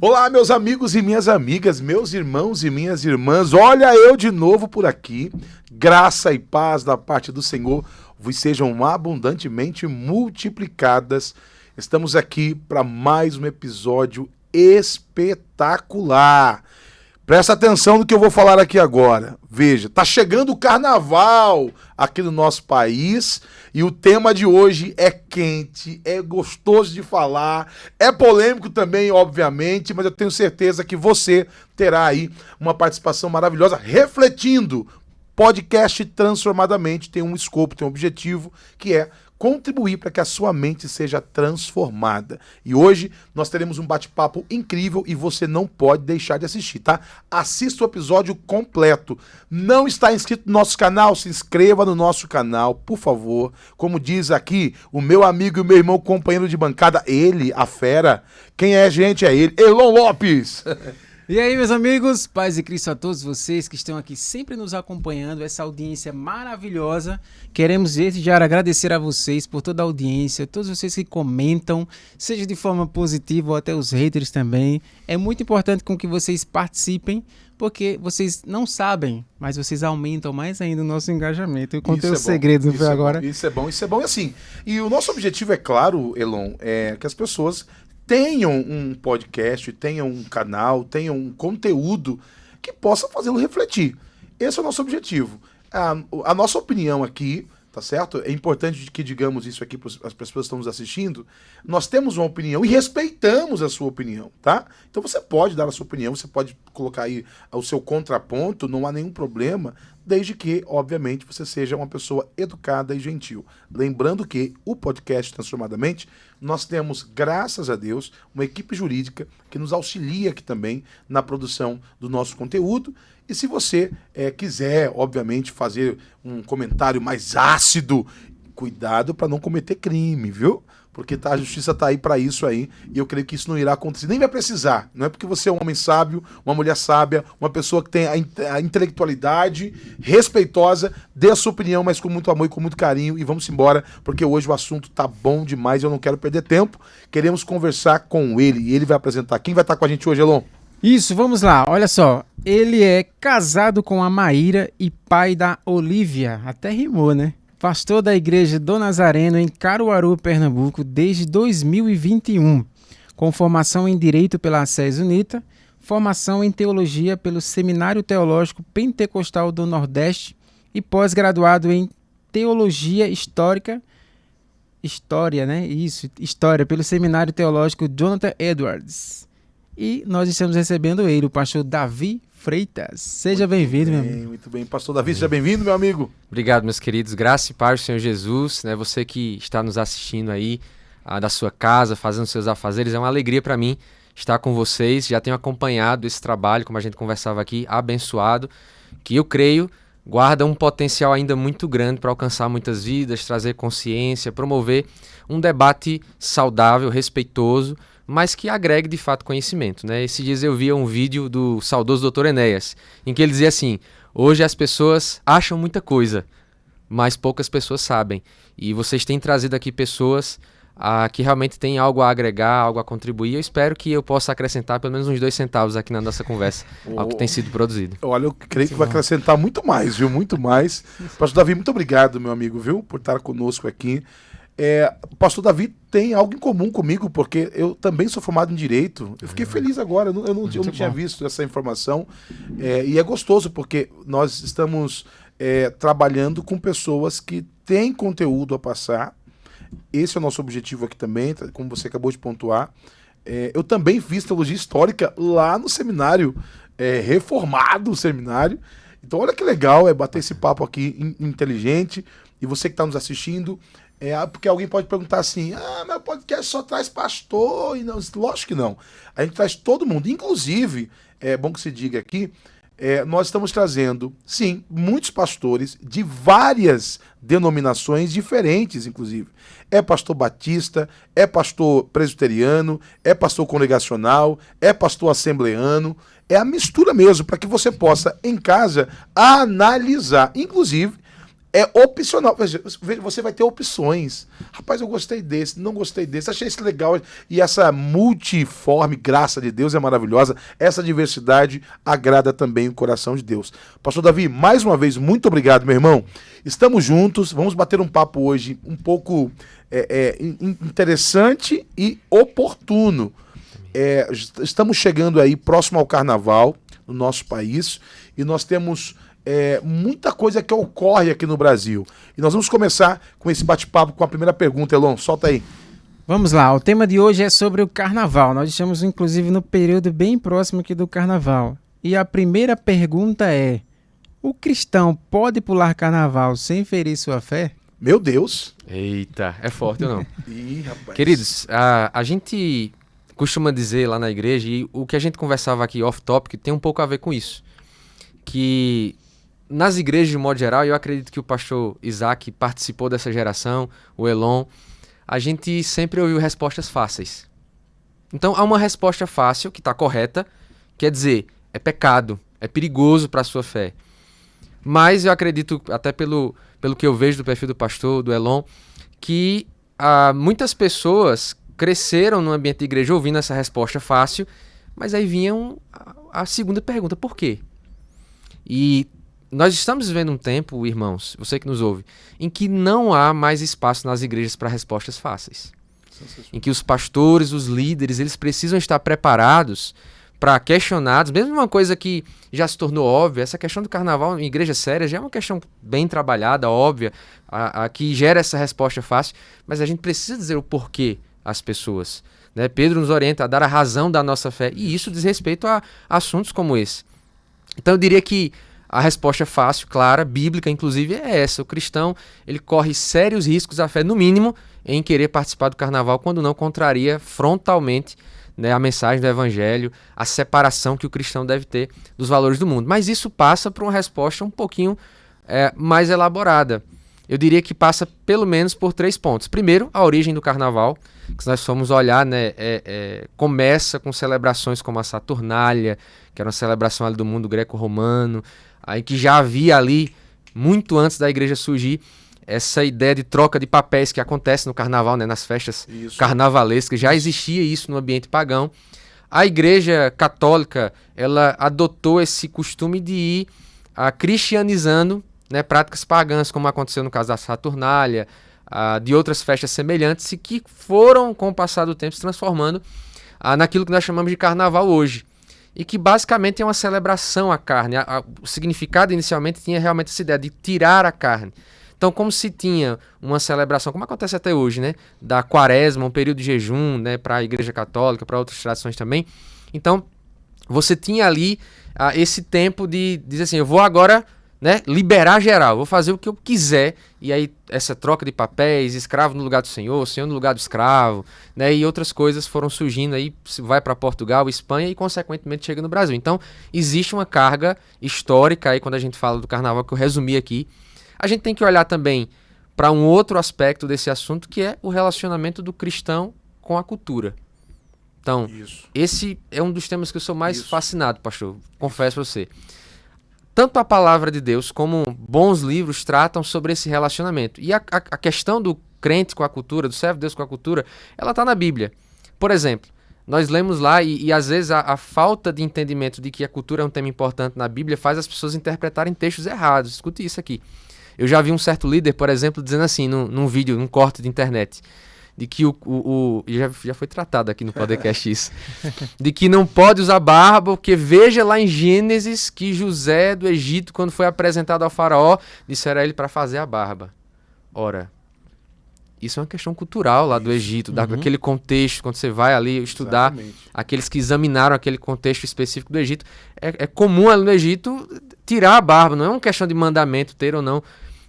Olá, meus amigos e minhas amigas, meus irmãos e minhas irmãs, olha eu de novo por aqui. Graça e paz da parte do Senhor vos sejam abundantemente multiplicadas. Estamos aqui para mais um episódio espetacular. Presta atenção no que eu vou falar aqui agora. Veja, tá chegando o carnaval aqui no nosso país e o tema de hoje é quente, é gostoso de falar, é polêmico também, obviamente, mas eu tenho certeza que você terá aí uma participação maravilhosa refletindo. Podcast Transformadamente tem um escopo, tem um objetivo, que é contribuir para que a sua mente seja transformada. E hoje nós teremos um bate-papo incrível e você não pode deixar de assistir, tá? Assista o episódio completo. Não está inscrito no nosso canal? Se inscreva no nosso canal, por favor. Como diz aqui o meu amigo e o meu irmão companheiro de bancada, ele, a fera. Quem é, gente? É ele, Elon Lopes. E aí, meus amigos, paz e Cristo a todos vocês que estão aqui sempre nos acompanhando, essa audiência maravilhosa. Queremos desde já agradecer a vocês por toda a audiência, todos vocês que comentam, seja de forma positiva ou até os haters também. É muito importante com que vocês participem, porque vocês não sabem, mas vocês aumentam mais ainda o nosso engajamento. Eu contei o segredo agora. Isso é bom e assim. E o nosso objetivo, é claro, Elon, é que as pessoas tenham um podcast, tenham um canal, tenham um conteúdo que possa fazê-lo refletir. Esse é o nosso objetivo. A nossa opinião aqui, tá certo? É importante que digamos isso aqui para as pessoas que estão nos assistindo. Nós temos uma opinião e respeitamos a sua opinião, tá? Então você pode dar a sua opinião, você pode colocar aí o seu contraponto, não há nenhum problema, desde que, obviamente, você seja uma pessoa educada e gentil. Lembrando que o podcast Transformadamente, nós temos, graças a Deus, uma equipe jurídica que nos auxilia aqui também na produção do nosso conteúdo. E se você quiser, obviamente, fazer um comentário mais ácido, cuidado para não cometer crime, viu? Porque a justiça está aí para isso aí, e eu creio que isso não irá acontecer, nem vai precisar. Não é porque você é um homem sábio, uma mulher sábia, uma pessoa que tem a intelectualidade respeitosa, dê a sua opinião, mas com muito amor e com muito carinho, e vamos embora, porque hoje o assunto tá bom demais, eu não quero perder tempo. Queremos conversar com ele, e ele vai apresentar. Quem vai estar com a gente hoje, Elon? Isso, vamos lá, olha só, ele é casado com a Maíra e pai da Olívia, até rimou, né? Pastor da Igreja do Nazareno em Caruaru, Pernambuco, desde 2021, com formação em Direito pela SES UNITA, formação em Teologia pelo Seminário Teológico Pentecostal do Nordeste e pós-graduado em Teologia História pelo Seminário Teológico Jonathan Edwards. E nós estamos recebendo ele, o pastor Davi Freitas. Seja bem-vindo, meu amigo. Muito bem, pastor Davi, seja bem-vindo, meu amigo. Obrigado, meus queridos. Graça e paz do Senhor Jesus, né? Você que está nos assistindo aí da sua casa, fazendo seus afazeres, é uma alegria para mim estar com vocês. Já tenho acompanhado esse trabalho, como a gente conversava aqui, abençoado, que eu creio guarda um potencial ainda muito grande para alcançar muitas vidas, trazer consciência, promover um debate saudável, respeitoso, mas que agregue de fato conhecimento, né? Esses dias eu via um vídeo do saudoso Dr. Enéas, em que ele dizia assim: hoje as pessoas acham muita coisa, mas poucas pessoas sabem. E vocês têm trazido aqui pessoas que realmente têm algo a agregar, algo a contribuir. Eu espero que eu possa acrescentar pelo menos uns 2 centavos aqui na nossa conversa ao que tem sido produzido. Olha, eu creio que vai acrescentar muito mais, viu? Muito mais. Pastor Davi, muito obrigado, meu amigo, viu? Por estar conosco aqui. O pastor Davi tem algo em comum comigo, porque eu também sou formado em Direito. Eu fiquei feliz agora, eu não tinha visto essa informação. E é gostoso, porque nós estamos trabalhando com pessoas que têm conteúdo a passar. Esse é o nosso objetivo aqui também, como você acabou de pontuar. Eu também fiz Teologia Histórica lá no seminário, reformado o seminário. Então olha que legal bater esse papo aqui inteligente. E você que está nos assistindo, porque alguém pode perguntar assim: meu podcast só traz pastor. E não, lógico que não. A gente traz todo mundo. Inclusive, é bom que se diga aqui, nós estamos trazendo, sim, muitos pastores de várias denominações diferentes, inclusive. É pastor batista, é pastor presbiteriano, é pastor congregacional, é pastor assembleano. É a mistura mesmo, para que você possa, em casa, analisar. Inclusive, é opcional. Você vai ter opções. Rapaz, eu gostei desse, não gostei desse, achei esse legal. E essa multiforme graça de Deus é maravilhosa. Essa diversidade agrada também o coração de Deus. Pastor Davi, mais uma vez, muito obrigado, meu irmão. Estamos juntos, vamos bater um papo hoje um pouco interessante e oportuno. Estamos chegando aí próximo ao Carnaval no nosso país e nós temos muita coisa que ocorre aqui no Brasil. E nós vamos começar com esse bate-papo com a primeira pergunta, Elon. Solta aí. Vamos lá, o tema de hoje é sobre o Carnaval. Nós estamos, inclusive, no período bem próximo aqui do Carnaval. E a primeira pergunta é: o cristão pode pular Carnaval sem ferir sua fé? Meu Deus. Eita, é forte ou não? Ih, rapaz. Queridos, a gente costuma dizer lá na igreja, e o que a gente conversava aqui off-topic tem um pouco a ver com isso, que nas igrejas de modo geral, e eu acredito que o pastor Isaac participou dessa geração, o Elon, a gente sempre ouviu respostas fáceis. Então há uma resposta fácil, que está correta, quer dizer, é pecado, é perigoso para a sua fé. Mas eu acredito, até pelo que eu vejo do perfil do pastor, do Elon, que muitas pessoas cresceram no ambiente de igreja ouvindo essa resposta fácil, mas aí vinha a segunda pergunta: por quê? E nós estamos vivendo um tempo, irmãos, você que nos ouve, em que não há mais espaço nas igrejas para respostas fáceis. Em que os pastores, os líderes, eles precisam estar preparados para questionados, mesmo uma coisa que já se tornou óbvia. Essa questão do carnaval em igreja séria já é uma questão bem trabalhada, óbvia, que gera essa resposta fácil, mas a gente precisa dizer o porquê às pessoas, né? Pedro nos orienta a dar a razão da nossa fé, e isso diz respeito a assuntos como esse. Então eu diria que a resposta fácil, clara, bíblica, inclusive, é essa. O cristão, ele corre sérios riscos à fé, no mínimo, em querer participar do carnaval, quando não contraria frontalmente, né, a mensagem do evangelho, a separação que o cristão deve ter dos valores do mundo. Mas isso passa por uma resposta um pouquinho mais elaborada. Eu diria que passa pelo menos por 3 pontos. Primeiro, a origem do carnaval, que se nós formos olhar, né, começa com celebrações como a Saturnália, que era uma celebração ali do mundo greco-romano, aí que já havia ali, muito antes da igreja surgir, essa ideia de troca de papéis que acontece no carnaval, né, nas festas carnavalescas. Já existia isso no ambiente pagão. A igreja católica, ela adotou esse costume de ir cristianizando, né, práticas pagãs, como aconteceu no caso da Saturnália, de outras festas semelhantes, e que foram, com o passar do tempo, se transformando naquilo que nós chamamos de carnaval hoje. E que basicamente é uma celebração à carne. O significado inicialmente tinha realmente essa ideia de tirar a carne. Então, como se tinha uma celebração, como acontece até hoje, né, da quaresma, um período de jejum, né, para a igreja católica, para outras tradições também. Então, você tinha ali esse tempo de dizer assim: eu vou agora, né, liberar geral, vou fazer o que eu quiser. E aí essa troca de papéis, escravo no lugar do senhor no lugar do escravo, né, e outras coisas foram surgindo aí, vai para Portugal, Espanha e consequentemente chega no Brasil. Então existe uma carga histórica aí quando a gente fala do carnaval, que eu resumi aqui. A gente tem que olhar também para um outro aspecto desse assunto, que é o relacionamento do cristão com a cultura. Então, esse é um dos temas que eu sou mais fascinado, pastor, confesso a você. Tanto a palavra de Deus como bons livros tratam sobre esse relacionamento. E a questão do crente com a cultura, do servo de Deus com a cultura, ela está na Bíblia. Por exemplo, nós lemos lá e às vezes a falta de entendimento de que a cultura é um tema importante na Bíblia faz as pessoas interpretarem textos errados. Escute isso aqui. Eu já vi um certo líder, por exemplo, dizendo assim, num vídeo, num corte de internet, de que já foi tratado aqui no podcast isso, de que não pode usar barba, porque veja lá em Gênesis que José do Egito, quando foi apresentado ao faraó, disseram a ele para fazer a barba. Ora, isso é uma questão cultural lá do Egito, daquele contexto, quando você vai ali estudar, aqueles que examinaram aquele contexto específico do Egito, é comum ali no Egito tirar a barba, não é uma questão de mandamento ter ou não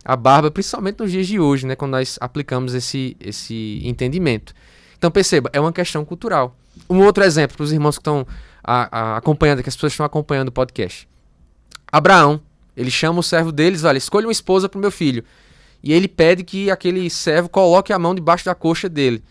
a barba, principalmente nos dias de hoje, né, quando nós aplicamos esse entendimento. Então perceba, é uma questão cultural. Um outro exemplo para os irmãos que estão acompanhando, que as pessoas estão acompanhando o podcast. Abraão, ele chama o servo deles, olha, escolha uma esposa para o meu filho. E ele pede que aquele servo coloque a mão debaixo da coxa dele.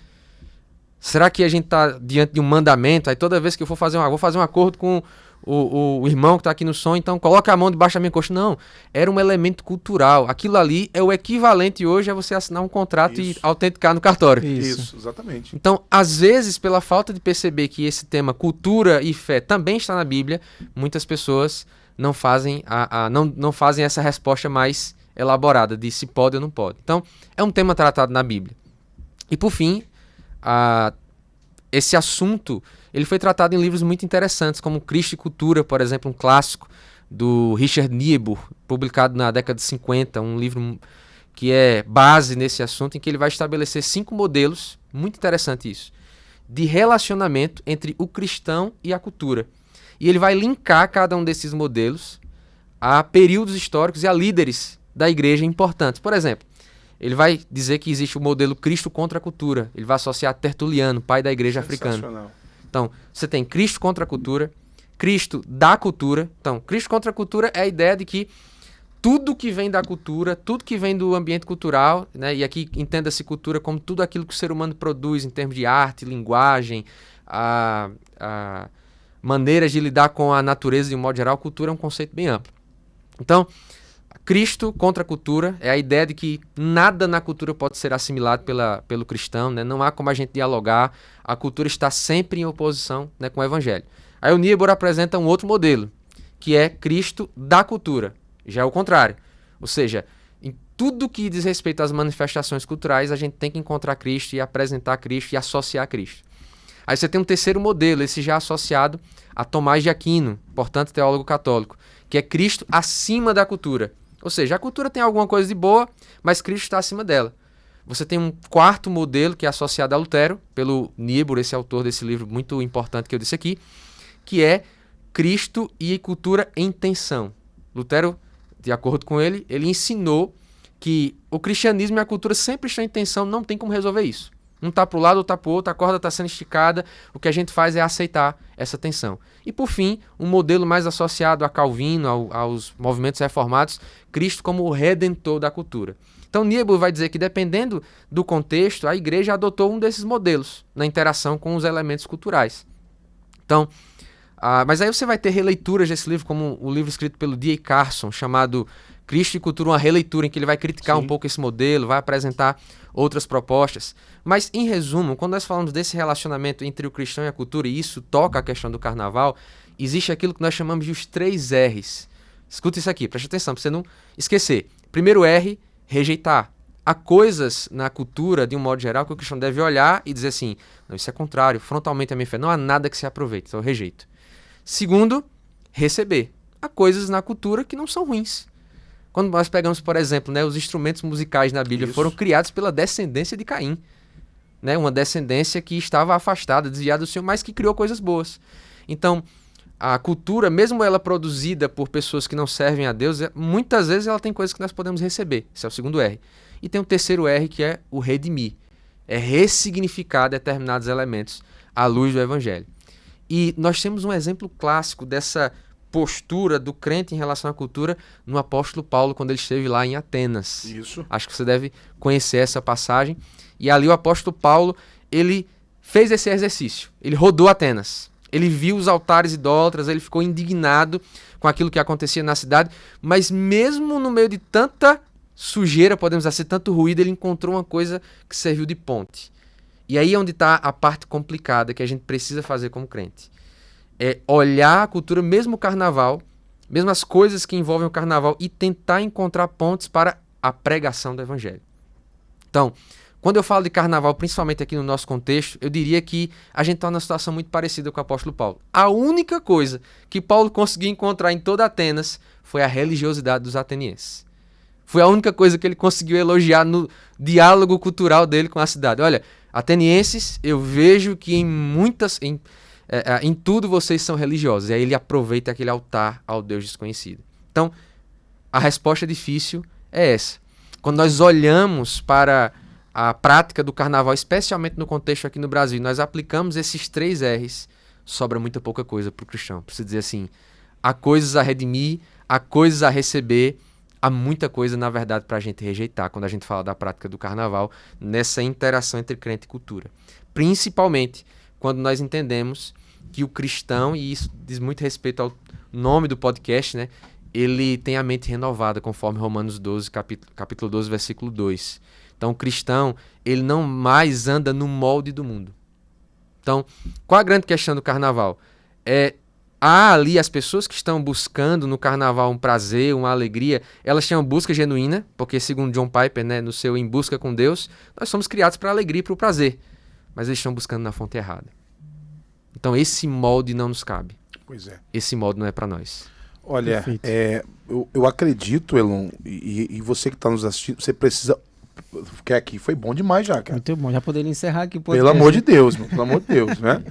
Será que a gente está diante de um mandamento? Aí toda vez que eu vou fazer um acordo com o irmão que está aqui no som, então coloca a mão debaixo da minha coxa. Não, era um elemento cultural. Aquilo ali é o equivalente hoje a você assinar um contrato e autenticar no cartório. Isso, exatamente. Então, às vezes, pela falta de perceber que esse tema cultura e fé também está na Bíblia, muitas pessoas não fazem, não fazem essa resposta mais elaborada de se pode ou não pode. Então, é um tema tratado na Bíblia. E, por fim, esse assunto ele foi tratado em livros muito interessantes, como Cristo e Cultura, por exemplo, um clássico do Richard Niebuhr, publicado na década de 50, um livro que é base nesse assunto, em que ele vai estabelecer 5 modelos, muito interessante isso, de relacionamento entre o cristão e a cultura. E ele vai linkar cada um desses modelos a períodos históricos e a líderes da igreja importantes. Por exemplo, ele vai dizer que existe o modelo Cristo contra a cultura. Ele vai associar Tertuliano, pai da igreja africana. Então, você tem Cristo contra a cultura, Cristo da cultura. Então, Cristo contra a cultura é a ideia de que tudo que vem da cultura, tudo que vem do ambiente cultural, né, e aqui entenda-se cultura como tudo aquilo que o ser humano produz em termos de arte, linguagem, maneiras de lidar com a natureza de um modo geral, cultura é um conceito bem amplo. Então, Cristo contra a cultura é a ideia de que nada na cultura pode ser assimilado pelo cristão, né? Não há como a gente dialogar, a cultura está sempre em oposição, né, com o evangelho. Aí o Niebuhr apresenta um outro modelo, que é Cristo da cultura, já é o contrário. Ou seja, em tudo que diz respeito às manifestações culturais, a gente tem que encontrar Cristo e apresentar Cristo e associar Cristo. Aí você tem um terceiro modelo, esse já associado a Tomás de Aquino, portanto teólogo católico, que é Cristo acima da cultura. Ou seja, a cultura tem alguma coisa de boa, mas Cristo está acima dela. Você tem um quarto modelo que é associado a Lutero, pelo Niebuhr, esse autor desse livro muito importante que eu disse aqui, que é Cristo e cultura em tensão. Lutero, de acordo com ele ensinou que o cristianismo e a cultura sempre estão em tensão, não tem como resolver isso. Um está para o lado, outro está para o outro, a corda está sendo esticada, o que a gente faz é aceitar essa tensão. E por fim, um modelo mais associado a Calvino, aos movimentos reformados, Cristo como o redentor da cultura. Então Niebuhr vai dizer que dependendo do contexto, a igreja adotou um desses modelos na interação com os elementos culturais. Então, mas aí você vai ter releituras desse livro, como o livro escrito pelo D.A. Carson, chamado Cristo e Cultura, uma releitura, em que ele vai criticar um pouco esse modelo, vai apresentar outras propostas. Mas, em resumo, quando nós falamos desse relacionamento entre o cristão e a cultura, e isso toca a questão do carnaval, existe aquilo que nós chamamos de os 3 R's. Escuta isso aqui, preste atenção, para você não esquecer. Primeiro R, rejeitar. Há coisas na cultura, de um modo geral, que o cristão deve olhar e dizer assim, não, isso é contrário, frontalmente à minha fé, não há nada que se aproveite, então eu rejeito. Segundo, receber. Há coisas na cultura que não são ruins. Quando nós pegamos, por exemplo, né, os instrumentos musicais na Bíblia foram criados pela descendência de Caim. Né, uma descendência que estava afastada, desviada do Senhor, mas que criou coisas boas. Então, a cultura, mesmo ela produzida por pessoas que não servem a Deus, muitas vezes ela tem coisas que nós podemos receber. Esse é o segundo R. E tem o terceiro R, que é o redimir. É ressignificar determinados elementos à luz do Evangelho. E nós temos um exemplo clássico dessa postura do crente em relação à cultura no apóstolo Paulo, quando ele esteve lá em Atenas. Isso. Acho que você deve conhecer essa passagem. E ali o apóstolo Paulo, ele fez esse exercício. Ele rodou Atenas. Ele viu os altares idólatras, ele ficou indignado com aquilo que acontecia na cidade, mas mesmo no meio de tanta sujeira, podemos dizer, tanto ruído, ele encontrou uma coisa que serviu de ponte. E aí é onde está a parte complicada que a gente precisa fazer como crente. É olhar a cultura, mesmo o carnaval, mesmo as coisas que envolvem o carnaval, e tentar encontrar pontes para a pregação do evangelho. Então, quando eu falo de carnaval, principalmente aqui no nosso contexto, eu diria que a gente está numa situação muito parecida com o apóstolo Paulo. A única coisa que Paulo conseguiu encontrar em toda Atenas foi a religiosidade dos atenienses. Foi a única coisa que ele conseguiu elogiar no diálogo cultural dele com a cidade. Olha, atenienses, eu vejo que em tudo vocês são religiosos. E aí ele aproveita aquele altar ao Deus desconhecido. Então, a resposta difícil é essa. Quando nós olhamos para a prática do carnaval, especialmente no contexto aqui no Brasil, nós aplicamos esses 3 R's, sobra muita pouca coisa para o cristão. Precisa dizer assim, há coisas a redimir, há coisas a receber, há muita coisa, na verdade, para a gente rejeitar quando a gente fala da prática do carnaval, nessa interação entre crente e cultura. Principalmente quando nós entendemos que o cristão, e isso diz muito respeito ao nome do podcast, né? Ele tem a mente renovada, conforme Romanos 12, capítulo 12, versículo 2. Então, o cristão, ele não mais anda no molde do mundo. Então, qual a grande questão do carnaval? Há ali as pessoas que estão buscando no carnaval um prazer, uma alegria, elas têm uma busca genuína, porque segundo John Piper, né, no seu Em Busca com Deus, nós somos criados para a alegria e para o prazer, mas eles estão buscando na fonte errada. Então esse molde não nos cabe. Pois é. Esse molde não é para nós. Olha, eu acredito, Elon, e você que está nos assistindo, você precisa... Porque aqui foi bom demais já, cara. Muito bom, já poderia encerrar aqui. Pelo amor de Deus, meu, pelo amor de Deus, né?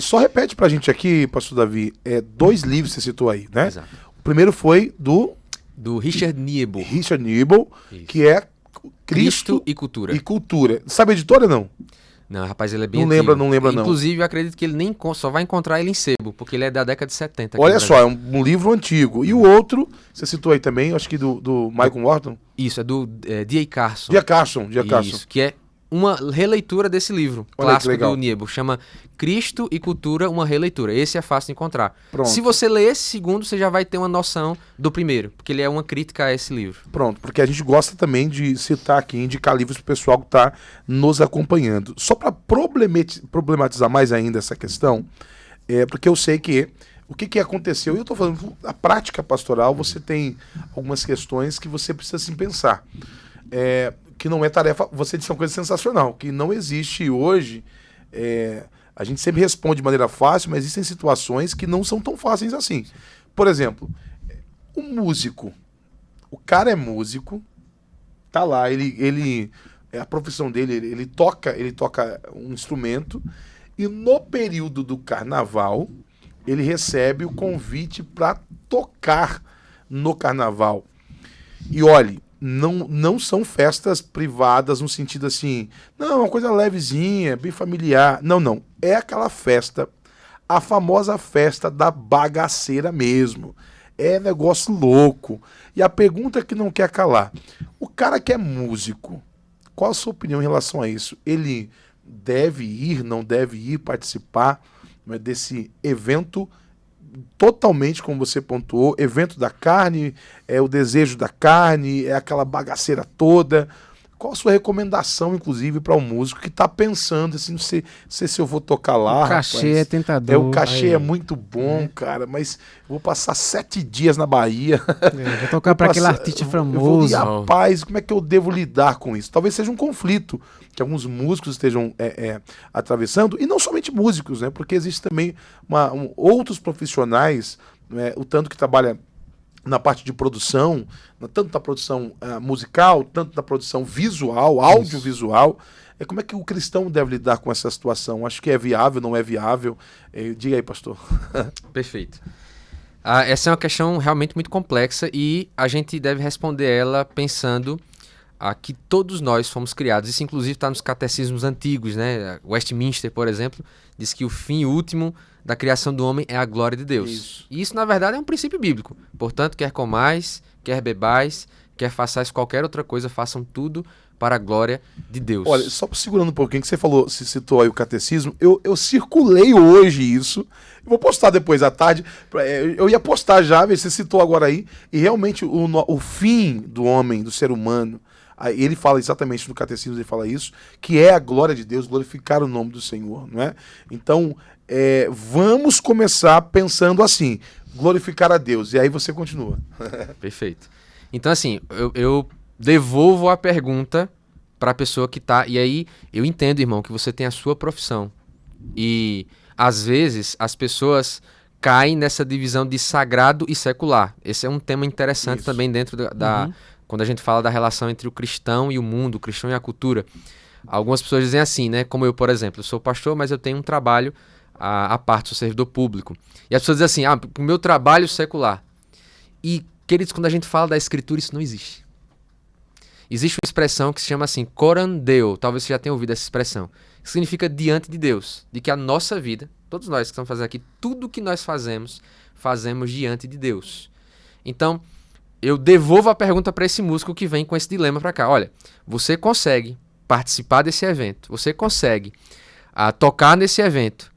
Só repete pra gente aqui, pastor Davi, 2 livros você citou aí, né? Exato. O primeiro foi do Richard Niebuhr. Richard Niebuhr, que é Cristo e Cultura. E Cultura. Sabe a editora, não? Não, rapaz, ele é bem Não antigo. lembra não. Inclusive, eu acredito que ele nem só vai encontrar ele em sebo, porque ele é da década de 70. Olha só, é um livro antigo. E o outro, você citou aí também, acho que do Michael Morton. Isso, é do D.A. Carson. D.A. Carson. Isso, que é uma releitura desse livro clássico do Niebuhr. Chama Cristo e Cultura, uma releitura. Esse é fácil de encontrar. Pronto. Se você ler esse segundo, você já vai ter uma noção do primeiro, porque ele é uma crítica a esse livro. Pronto, porque a gente gosta também de citar aqui, indicar livros para o pessoal que está nos acompanhando. Só para problematizar mais ainda essa questão, porque eu sei que o que aconteceu, e eu estou falando, a prática pastoral, você tem algumas questões que você precisa se pensar. Que não é tarefa, você disse uma coisa sensacional, que não existe hoje, a gente sempre responde de maneira fácil, mas existem situações que não são tão fáceis assim. Por exemplo, o músico, o cara é músico, tá lá, ele a profissão dele, ele toca um instrumento, e no período do carnaval, ele recebe o convite para tocar no carnaval. E olhe, não são festas privadas no sentido assim, não, é uma coisa levezinha, bem familiar. Não. É aquela festa, a famosa festa da bagaceira mesmo. É negócio louco. E a pergunta que não quer calar, o cara que é músico, qual a sua opinião em relação a isso? Ele deve ir, não deve ir participar desse evento totalmente, como você pontuou, evento da carne, é o desejo da carne, é aquela bagaceira toda. Qual a sua recomendação, inclusive, para um músico que está pensando assim, não sei se eu vou tocar lá. O cachê é tentador. O cachê é muito bom, cara, mas eu vou passar 7 dias na Bahia. Vou tocar para aquele artista famoso. Rapaz, como é que eu devo lidar com isso? Talvez seja um conflito que alguns músicos estejam atravessando, e não somente músicos, né? Porque existe também outros profissionais, né, o tanto que trabalha na parte de produção, tanto da produção musical, tanto da produção visual, audiovisual. Como é que o cristão deve lidar com essa situação? Acho que é viável, não é viável? Diga aí, pastor. Perfeito. Essa é uma questão realmente muito complexa e a gente deve responder ela pensando que todos nós fomos criados. Isso, inclusive, está nos catecismos antigos, né? Westminster, por exemplo, diz que o fim último da criação do homem é a glória de Deus. Isso. E isso, na verdade, é um princípio bíblico. Portanto, quer comais, quer bebais, quer façais qualquer outra coisa, façam tudo para a glória de Deus. Olha, só segurando um pouquinho que você falou, se citou aí o catecismo, eu circulei hoje isso, eu vou postar depois à tarde, eu ia postar já, você citou agora aí, e realmente o fim do homem, do ser humano, ele fala exatamente no catecismo, ele fala isso, que é a glória de Deus, glorificar o nome do Senhor, não é? Então, vamos começar pensando assim, glorificar a Deus, e aí você continua. Perfeito. Então, assim, eu devolvo a pergunta para a pessoa que está, e aí eu entendo, irmão, que você tem a sua profissão, e às vezes as pessoas caem nessa divisão de sagrado e secular. Esse é um tema interessante isso. Também dentro quando a gente fala da relação entre o cristão e o mundo, o cristão e a cultura. Algumas pessoas dizem assim, né? Como eu, por exemplo, eu sou pastor, mas eu tenho um trabalho à parte, sou servidor público. E as pessoas dizem assim, o meu trabalho secular. E, queridos, quando a gente fala da escritura, isso não existe. Existe uma expressão que se chama assim, coram Deo, talvez você já tenha ouvido essa expressão, que significa diante de Deus, de que a nossa vida, todos nós que estamos fazendo aqui, tudo que nós fazemos diante de Deus. Então, eu devolvo a pergunta para esse músico que vem com esse dilema para cá. Olha, você consegue participar desse evento, você consegue tocar nesse evento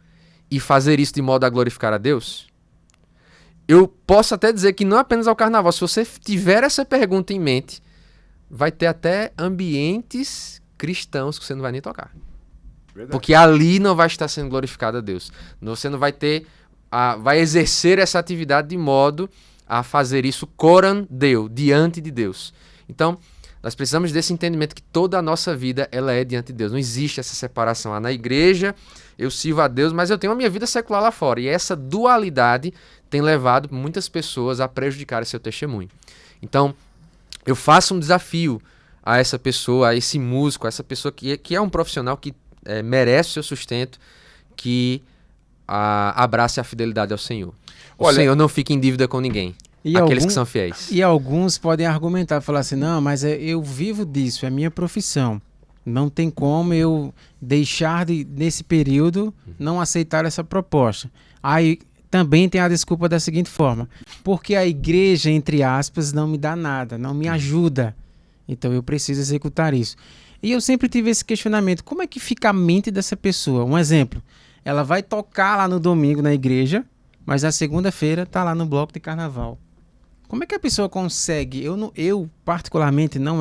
e fazer isso de modo a glorificar a Deus? Eu posso até dizer que não apenas ao carnaval, se você tiver essa pergunta em mente, vai ter até ambientes cristãos que você não vai nem tocar. Verdade. Porque ali não vai estar sendo glorificado a Deus. Você não vai ter, vai exercer essa atividade de modo a fazer isso coram Deo, diante de Deus. Então, nós precisamos desse entendimento que toda a nossa vida ela é diante de Deus. Não existe essa separação. Na igreja eu sirvo a Deus, mas eu tenho a minha vida secular lá fora. E essa dualidade tem levado muitas pessoas a prejudicar seu testemunho. Então, eu faço um desafio a essa pessoa, a esse músico, a essa pessoa que é um profissional que merece o seu sustento, que abrace a fidelidade ao Senhor. O Senhor não fica em dívida com ninguém. Aqueles que são fiéis. E alguns podem argumentar, falar assim, não, mas eu vivo disso, é minha profissão. Não tem como eu deixar nesse período, não aceitar essa proposta. Aí também tem a desculpa da seguinte forma, porque a igreja, entre aspas, não me dá nada, não me ajuda. Então eu preciso executar isso. E eu sempre tive esse questionamento, como é que fica a mente dessa pessoa? Um exemplo, ela vai tocar lá no domingo na igreja, mas na segunda-feira tá lá no bloco de carnaval. Como é que a pessoa consegue? Eu particularmente, da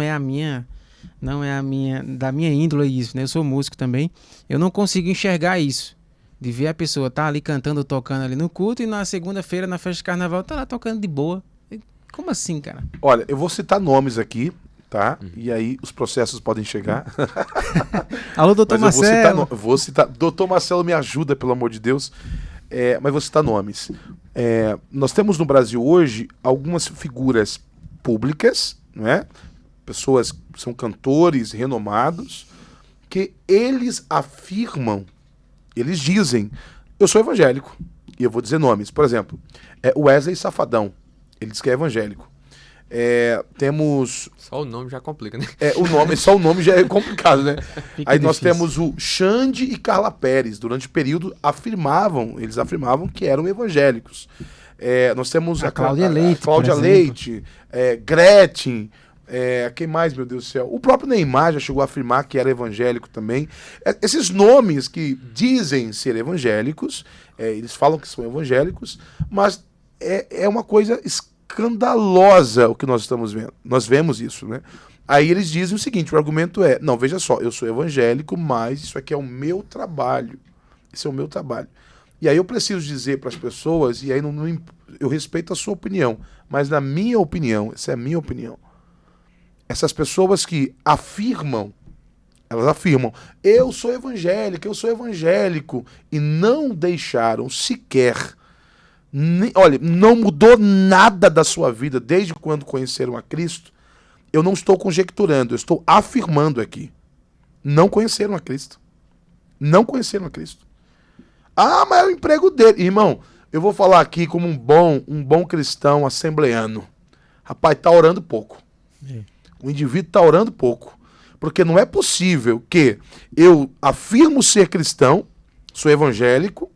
minha índole isso, né? Eu sou músico também. Eu não consigo enxergar isso. De ver a pessoa tá ali cantando, tocando ali no culto e na segunda-feira, na festa de carnaval, tá lá tocando de boa. Como assim, cara? Olha, eu vou citar nomes aqui, tá? E aí os processos podem chegar. Alô, doutor Marcelo. Vou citar. Doutor Marcelo, me ajuda, pelo amor de Deus. Mas vou citar nomes. Nós temos no Brasil hoje algumas figuras públicas, né? Pessoas que são cantores renomados, que eles afirmam, eles dizem, eu sou evangélico. E eu vou dizer nomes. Por exemplo, Wesley Safadão. Ele diz que é evangélico. Temos... Só o nome já complica, né? Só o nome já é complicado, né? Aí nós difícil. temos o Xande e Carla Pérez. Durante o período eles afirmavam que eram evangélicos. Nós temos a Cláudia Leite, Cláudia Leite, Gretchen, quem mais, meu Deus do céu? O próprio Neymar já chegou a afirmar que era evangélico também. Esses nomes que dizem ser evangélicos, eles falam que são evangélicos, mas é uma coisa escandalosa o que nós estamos vendo. Nós vemos isso, né? Aí eles dizem o seguinte, o argumento é, não, veja só, eu sou evangélico, mas isso aqui é o meu trabalho. Esse é o meu trabalho. E aí eu preciso dizer para as pessoas, e aí eu respeito a sua opinião, mas na minha opinião, essa é a minha opinião, essas pessoas que elas afirmam, eu sou evangélico, e não deixaram sequer, olha, não mudou nada da sua vida desde quando conheceram a Cristo. Eu não estou conjecturando, eu estou afirmando aqui. Não conheceram a Cristo. Não conheceram a Cristo. Ah, mas é o emprego dele. Irmão, eu vou falar aqui como um bom cristão assembleano. Rapaz, tá orando pouco. O indivíduo tá orando pouco. Porque não é possível que eu afirmo ser cristão, sou evangélico,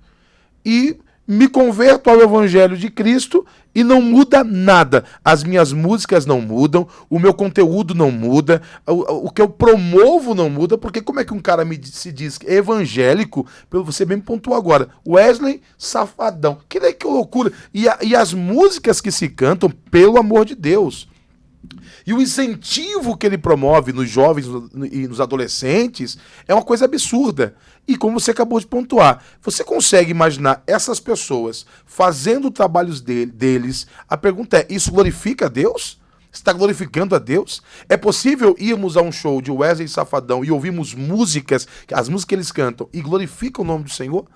e me converto ao evangelho de Cristo e não muda nada. As minhas músicas não mudam, o meu conteúdo não muda, o que eu promovo não muda, porque como é que um cara se diz evangélico, pelo você bem pontuou agora, Wesley Safadão, que loucura. E as músicas que se cantam, pelo amor de Deus, e o incentivo que ele promove nos jovens e nos adolescentes é uma coisa absurda. E como você acabou de pontuar, você consegue imaginar essas pessoas fazendo trabalhos deles? A pergunta é, isso glorifica a Deus? Está glorificando a Deus? É possível irmos a um show de Wesley Safadão e ouvirmos as músicas que eles cantam, e glorificam o nome do Senhor?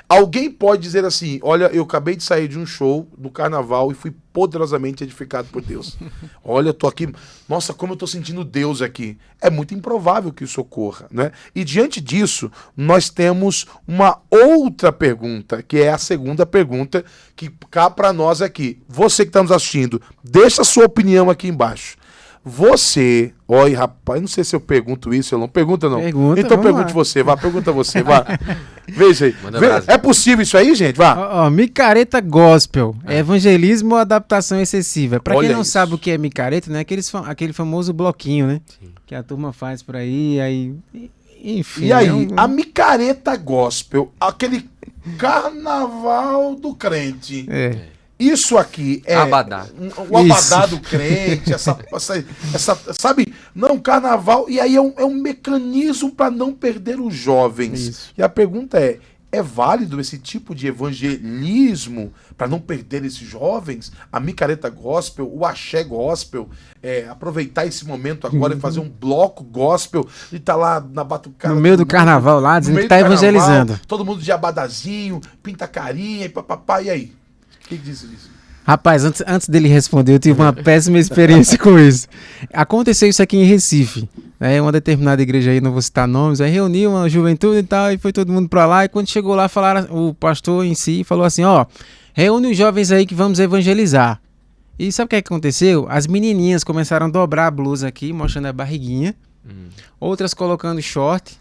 Alguém pode dizer assim, olha, eu acabei de sair de um show do carnaval e fui poderosamente edificado por Deus. Olha, eu tô aqui, nossa, como eu tô sentindo Deus aqui. É muito improvável que isso ocorra, né? E diante disso, nós temos uma outra pergunta, que é a segunda pergunta que cá para nós aqui. Você que está nos assistindo, deixa a sua opinião aqui embaixo. Você, olha, rapaz, não sei se eu pergunto isso, eu não pergunta não. Então pergunte você, pergunta você, vá. Veja aí. É possível isso aí, gente? Vá. Micareta gospel, evangelismo ou adaptação excessiva. Pra quem não sabe o que é micareta, né? Aquele famoso bloquinho, né? Sim. Que a turma faz por aí, enfim. E aí, a micareta gospel, Carnaval do crente. É. Isso aqui é Abadá. O abadá do crente, essa, sabe? Não, carnaval, e aí é um mecanismo para não perder os jovens. Isso. E a pergunta é válido esse tipo de evangelismo para não perder esses jovens? A micareta gospel, o axé gospel, aproveitar esse momento agora e fazer um bloco gospel e tá lá na batucada. No meio do carnaval lá, dizendo que tá evangelizando. Todo mundo de abadazinho, pinta carinha e papapá, e aí? O que diz isso? Rapaz, antes dele responder, eu tive uma péssima experiência com isso. Aconteceu isso aqui em Recife, né? Uma determinada igreja aí, não vou citar nomes, aí reuniu uma juventude e tal, e foi todo mundo pra lá, e quando chegou lá, o pastor em si falou assim, ó, reúne os jovens aí que vamos evangelizar. E sabe o que aconteceu? As menininhas começaram a dobrar a blusa aqui, mostrando a barriguinha, outras colocando short,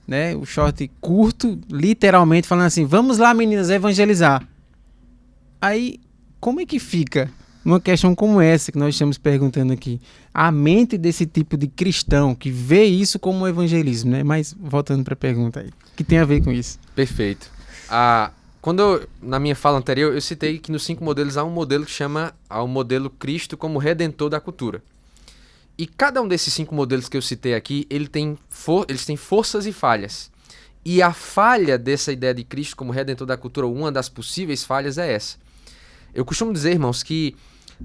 né? O short curto, literalmente falando assim, vamos lá meninas, evangelizar. Aí, como é que fica numa questão como essa que nós estamos perguntando aqui? A mente desse tipo de cristão que vê isso como evangelismo, né? Mas, voltando para a pergunta aí, que tem a ver com isso? Perfeito. Na minha fala anterior, eu citei que nos 5 modelos há um modelo que chama o modelo Cristo como Redentor da cultura. E cada um desses 5 modelos que eu citei aqui, eles têm forças e falhas. E a falha dessa ideia de Cristo como Redentor da cultura, uma das possíveis falhas é essa. Eu costumo dizer, irmãos, que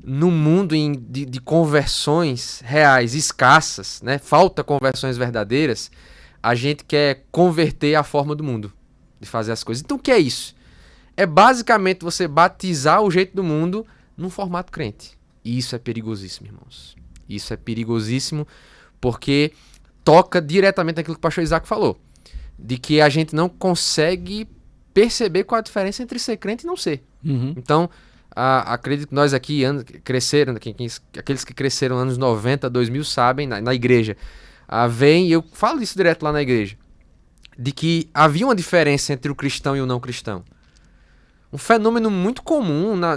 no mundo de conversões reais escassas, né, falta conversões verdadeiras, a gente quer converter a forma do mundo de fazer as coisas. Então o que é isso? É basicamente você batizar o jeito do mundo num formato crente. E isso é perigosíssimo, irmãos. Isso é perigosíssimo porque toca diretamente naquilo que o pastor Isaac falou, de que a gente não consegue perceber qual a diferença entre ser crente e não ser. Então, acredito que nós aqui cresceram, aqueles que cresceram nos anos 90, 2000 sabem, na igreja, vem, e eu falo isso direto lá na igreja, de que havia uma diferença entre o cristão e o não cristão. Um fenômeno muito comum na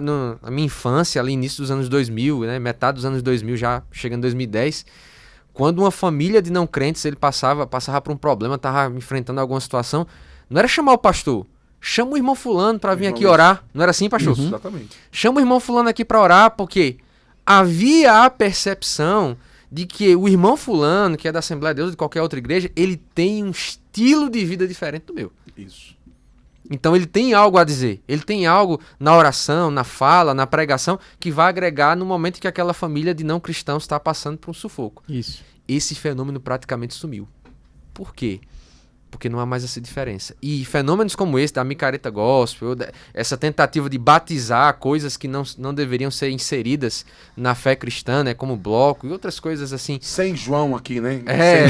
minha infância, ali início dos anos 2000, né, metade dos anos 2000, já chegando em 2010, quando uma família de não crentes, ele passava por um problema, estava enfrentando alguma situação, não era chamar o pastor, chama o irmão fulano para vir aqui orar. Não era assim, pastor? Exatamente. Chama o irmão fulano aqui para orar, porque havia a percepção de que o irmão fulano, que é da Assembleia de Deus ou de qualquer outra igreja, ele tem um estilo de vida diferente do meu. Isso. Então ele tem algo a dizer. Ele tem algo na oração, na fala, na pregação, que vai agregar no momento que aquela família de não cristãos está passando por um sufoco. Isso. Esse fenômeno praticamente sumiu. Por quê? Porque não há mais essa diferença. E fenômenos como esse, da micareta gospel, essa tentativa de batizar coisas que não deveriam ser inseridas na fé cristã, né, como bloco e outras coisas assim. Sem João aqui, né?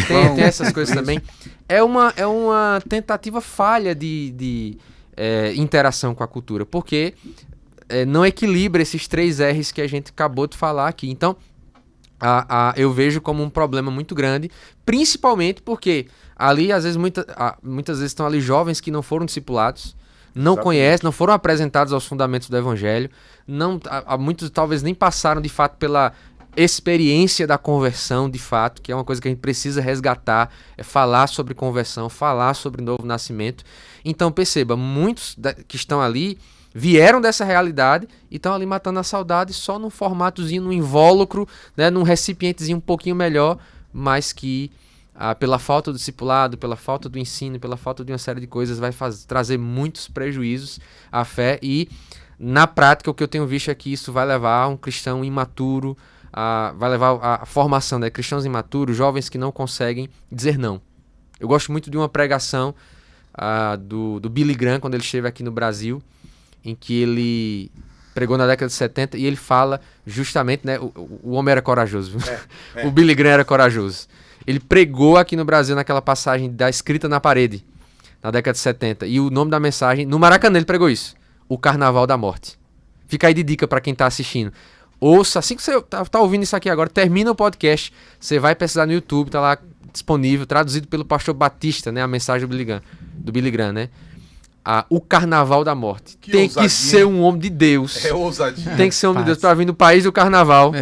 Tem essas coisas também. É uma tentativa falha de interação com a cultura, porque não equilibra esses 3 R's que a gente acabou de falar aqui. Então, eu vejo como um problema muito grande, principalmente porque ali, às vezes, muitas vezes estão ali jovens que não foram discipulados, não conhecem, não foram apresentados aos fundamentos do evangelho, muitos talvez nem passaram de fato pela experiência da conversão de fato, que é uma coisa que a gente precisa resgatar, é falar sobre conversão, falar sobre novo nascimento. Então perceba, muitos que estão ali vieram dessa realidade e estão ali matando a saudade só num formatozinho, num invólucro, né, num recipientezinho um pouquinho melhor, mas que pela falta do discipulado, pela falta do ensino, pela falta de uma série de coisas, vai trazer muitos prejuízos à fé. E na prática o que eu tenho visto é que isso vai levar a um cristão imaturo, vai levar a formação de cristãos imaturos, jovens que não conseguem dizer não. Eu gosto muito de uma pregação do Billy Graham, quando ele esteve aqui no Brasil, em que ele pregou na década de 70 e ele fala justamente, né, o homem era corajoso, o Billy Graham era corajoso. Ele pregou aqui no Brasil naquela passagem da escrita na parede, na década de 70, e o nome da mensagem, no Maracanã ele pregou isso, o Carnaval da Morte. Fica aí de dica para quem está assistindo. Ouça, assim que você tá ouvindo isso aqui agora, termina o podcast, você vai pesquisar no YouTube, tá lá disponível, traduzido pelo pastor Batista, né, a mensagem do Billy Graham, né? O Carnaval da Morte. Tem ousadinha. Que ser um homem de Deus. É ousadinho. Tem que ser um homem de Deus para vir do país do carnaval,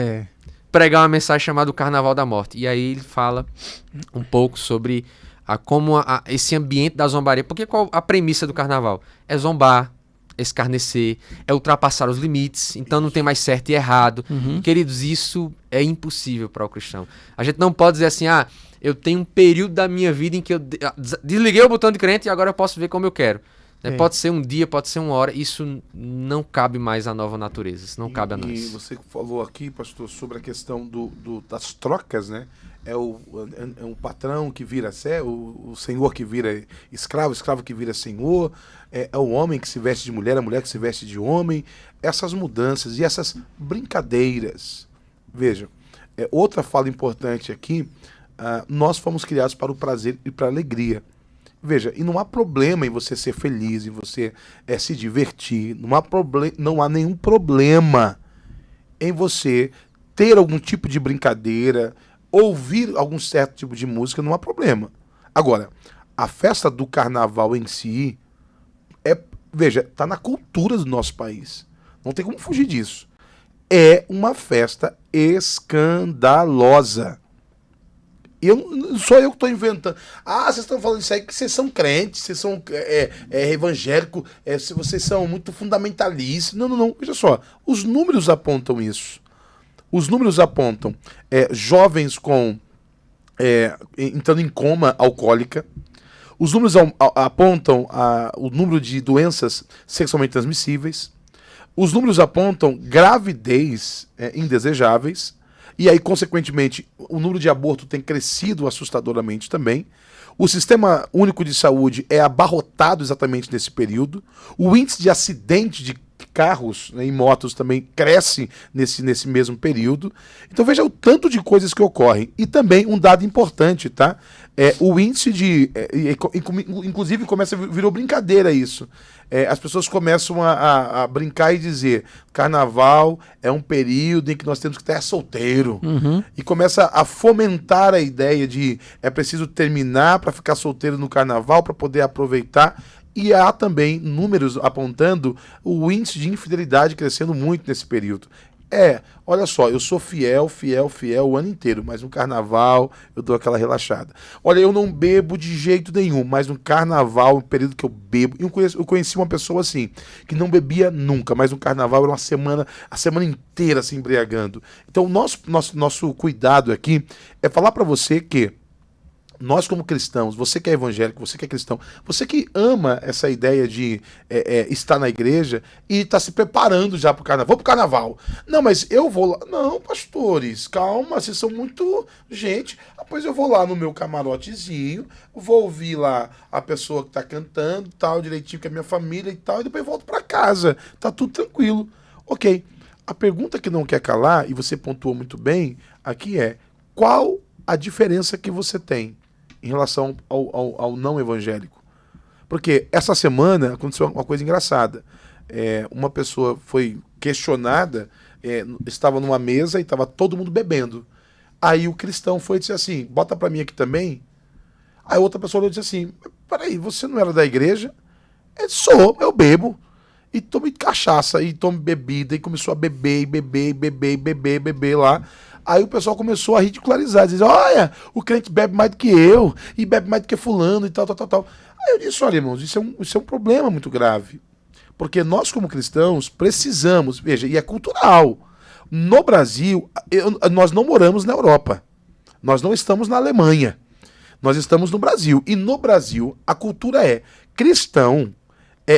pregar uma mensagem chamada o Carnaval da Morte. E aí ele fala um pouco sobre a como esse ambiente da zombaria. Porque qual a premissa do carnaval? É zombar, escarnecer, é ultrapassar os limites, então não tem mais certo e errado. E, queridos, isso é impossível para o cristão. A gente não pode dizer assim, eu tenho um período da minha vida em que eu desliguei o botão de crente e agora eu posso ver como eu quero. Pode ser um dia, pode ser uma hora, isso não cabe mais à nova natureza, isso não cabe a nós. E você falou aqui, pastor, sobre a questão das trocas, né? É o patrão que vira o senhor que vira escravo, escravo que vira senhor, é o homem que se veste de mulher, a mulher que se veste de homem. Essas mudanças e essas brincadeiras. Veja, outra fala importante aqui, nós fomos criados para o prazer e para a alegria. Veja, e não há problema em você ser feliz, em você se divertir, não há nenhum problema em você ter algum tipo de brincadeira, ouvir algum certo tipo de música, não há problema. Agora, a festa do carnaval em si, veja, está na cultura do nosso país. Não tem como fugir disso. É uma festa escandalosa. Sou eu que estou inventando. Vocês estão falando isso aí que vocês são crentes, vocês são evangélicos, vocês são muito fundamentalistas. Não. Veja só, os números apontam isso. Os números apontam jovens entrando em coma alcoólica. Os números apontam o número de doenças sexualmente transmissíveis. Os números apontam gravidez indesejáveis. E aí, consequentemente, o número de aborto tem crescido assustadoramente também. O Sistema Único de Saúde é abarrotado exatamente nesse período. O índice de acidente de carros, né, e motos também cresce nesse mesmo período. Então veja o tanto de coisas que ocorrem. E também um dado importante, tá? O índice inclusive virou brincadeira isso. As pessoas começam a brincar e dizer: carnaval é um período em que nós temos que estar solteiro. E começa a fomentar a ideia de é preciso terminar para ficar solteiro no carnaval, para poder aproveitar. E há também números apontando o índice de infidelidade crescendo muito nesse período. Olha só, eu sou fiel o ano inteiro, mas no carnaval eu dou aquela relaxada. Olha, eu não bebo de jeito nenhum, mas no carnaval, um período que eu bebo... Eu conheci uma pessoa assim, que não bebia nunca, mas no carnaval era a semana inteira se embriagando. Então, nosso cuidado aqui é falar para você que nós como cristãos, você que é evangélico, você que é cristão, você que ama essa ideia de estar na igreja e está se preparando já para o carnaval. Vou para o carnaval. Não, mas eu vou lá. Não, pastores, calma, vocês são muito gente. Pois eu vou lá no meu camarotezinho, vou ouvir lá a pessoa que está cantando, tal, direitinho com a minha família e tal, e depois volto para casa. Tá tudo tranquilo. Ok. A pergunta que não quer calar, e você pontuou muito bem, aqui qual a diferença que você tem em relação ao não evangélico? Porque essa semana aconteceu uma coisa engraçada. Uma pessoa foi questionada, estava numa mesa e estava todo mundo bebendo. Aí o cristão foi e disse assim: bota para mim aqui também. Aí outra pessoa olhou e disse assim: peraí, você não era da igreja? Sou, eu bebo. E tomo cachaça, e tomo bebida, e começou a beber lá. Aí o pessoal começou a ridicularizar, dizer: olha, o crente bebe mais do que eu, e bebe mais do que fulano, e tal. Aí eu disse: olha, irmãos, isso é um problema muito grave. Porque nós, como cristãos, precisamos, veja, e é cultural. No Brasil, nós não moramos na Europa. Nós não estamos na Alemanha. Nós estamos no Brasil. E no Brasil, a cultura cristão.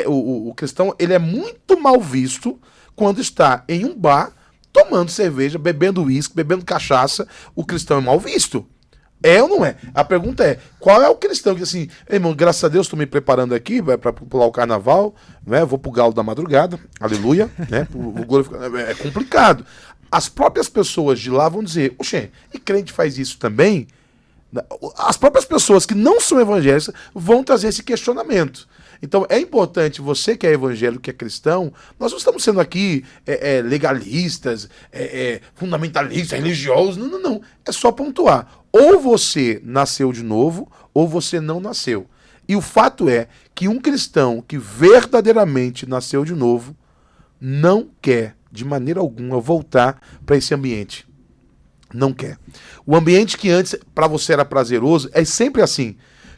O cristão, ele é muito mal visto quando está em um bar, tomando cerveja, bebendo uísque, bebendo cachaça. O cristão é mal visto. Ou não é? A pergunta qual é o cristão que assim, irmão, graças a Deus estou me preparando aqui para pular o carnaval, né? Vou pro galo da madrugada, aleluia, né? É complicado. As próprias pessoas de lá vão dizer: oxê, e crente faz isso também? As próprias pessoas que não são evangélicas vão trazer esse questionamento. Então é importante, você que é evangélico, que é cristão, nós não estamos sendo aqui legalistas, fundamentalistas, religiosos, não. É só pontuar. Ou você nasceu de novo, ou você não nasceu. E o fato é que um cristão que verdadeiramente nasceu de novo não quer, de maneira alguma, voltar para esse ambiente. Não quer. O ambiente que antes para você era prazeroso é sempre assim.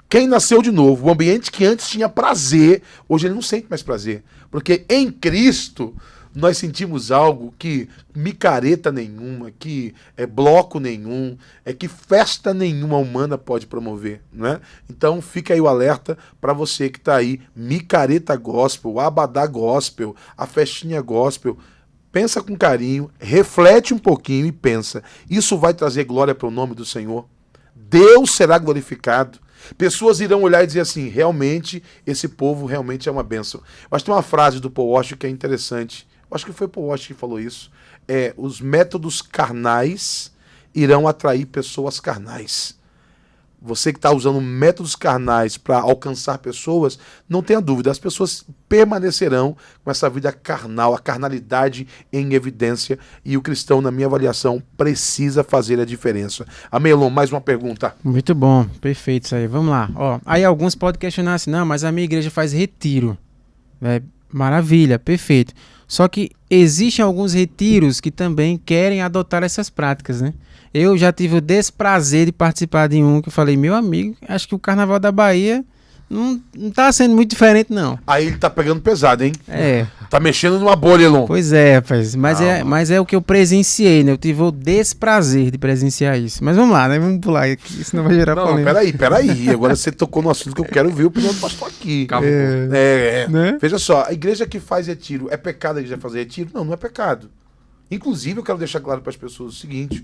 Quem nasceu de novo, o ambiente que antes tinha prazer, hoje ele não sente mais prazer. Porque em Cristo nós sentimos algo que micareta nenhuma, que bloco nenhum, que festa nenhuma humana pode promover, né? Então fica aí o alerta para você que está aí, micareta gospel, abadá gospel, a festinha gospel. Pensa com carinho, reflete um pouquinho e pensa, isso vai trazer glória para o nome do Senhor? Deus será glorificado. Pessoas irão olhar e dizer assim, realmente, esse povo realmente é uma bênção. Eu acho que tem uma frase do Paul Washer que é interessante. Eu acho que foi o Paul Washer que falou isso. Os métodos carnais irão atrair pessoas carnais. Você que está usando métodos carnais para alcançar pessoas, não tenha dúvida, as pessoas permanecerão com essa vida carnal, a carnalidade em evidência, e o cristão, na minha avaliação, precisa fazer a diferença. Amelon, mais uma pergunta. Muito bom, perfeito isso aí. Vamos lá. Aí alguns podem questionar assim, não, mas a minha igreja faz retiro. Maravilha, perfeito. Só que existem alguns retiros que também querem adotar essas práticas, né? Eu já tive o desprazer de participar de um que eu falei, meu amigo, acho que o Carnaval da Bahia não tá sendo muito diferente, não. Aí ele tá pegando pesado, hein? É. Tá mexendo numa bolha, Elon. Pois é, rapaz. Mas é o que eu presenciei, né? Eu tive o desprazer de presenciar isso. Mas vamos lá, né? Vamos pular aqui, senão vai gerar polêmica. Peraí. Agora você tocou no assunto que eu quero ver o opinião do pastor aqui. Né? Veja só, a igreja que faz retiro, é pecado a igreja fazer retiro? Não é pecado. Inclusive, eu quero deixar claro para as pessoas o seguinte,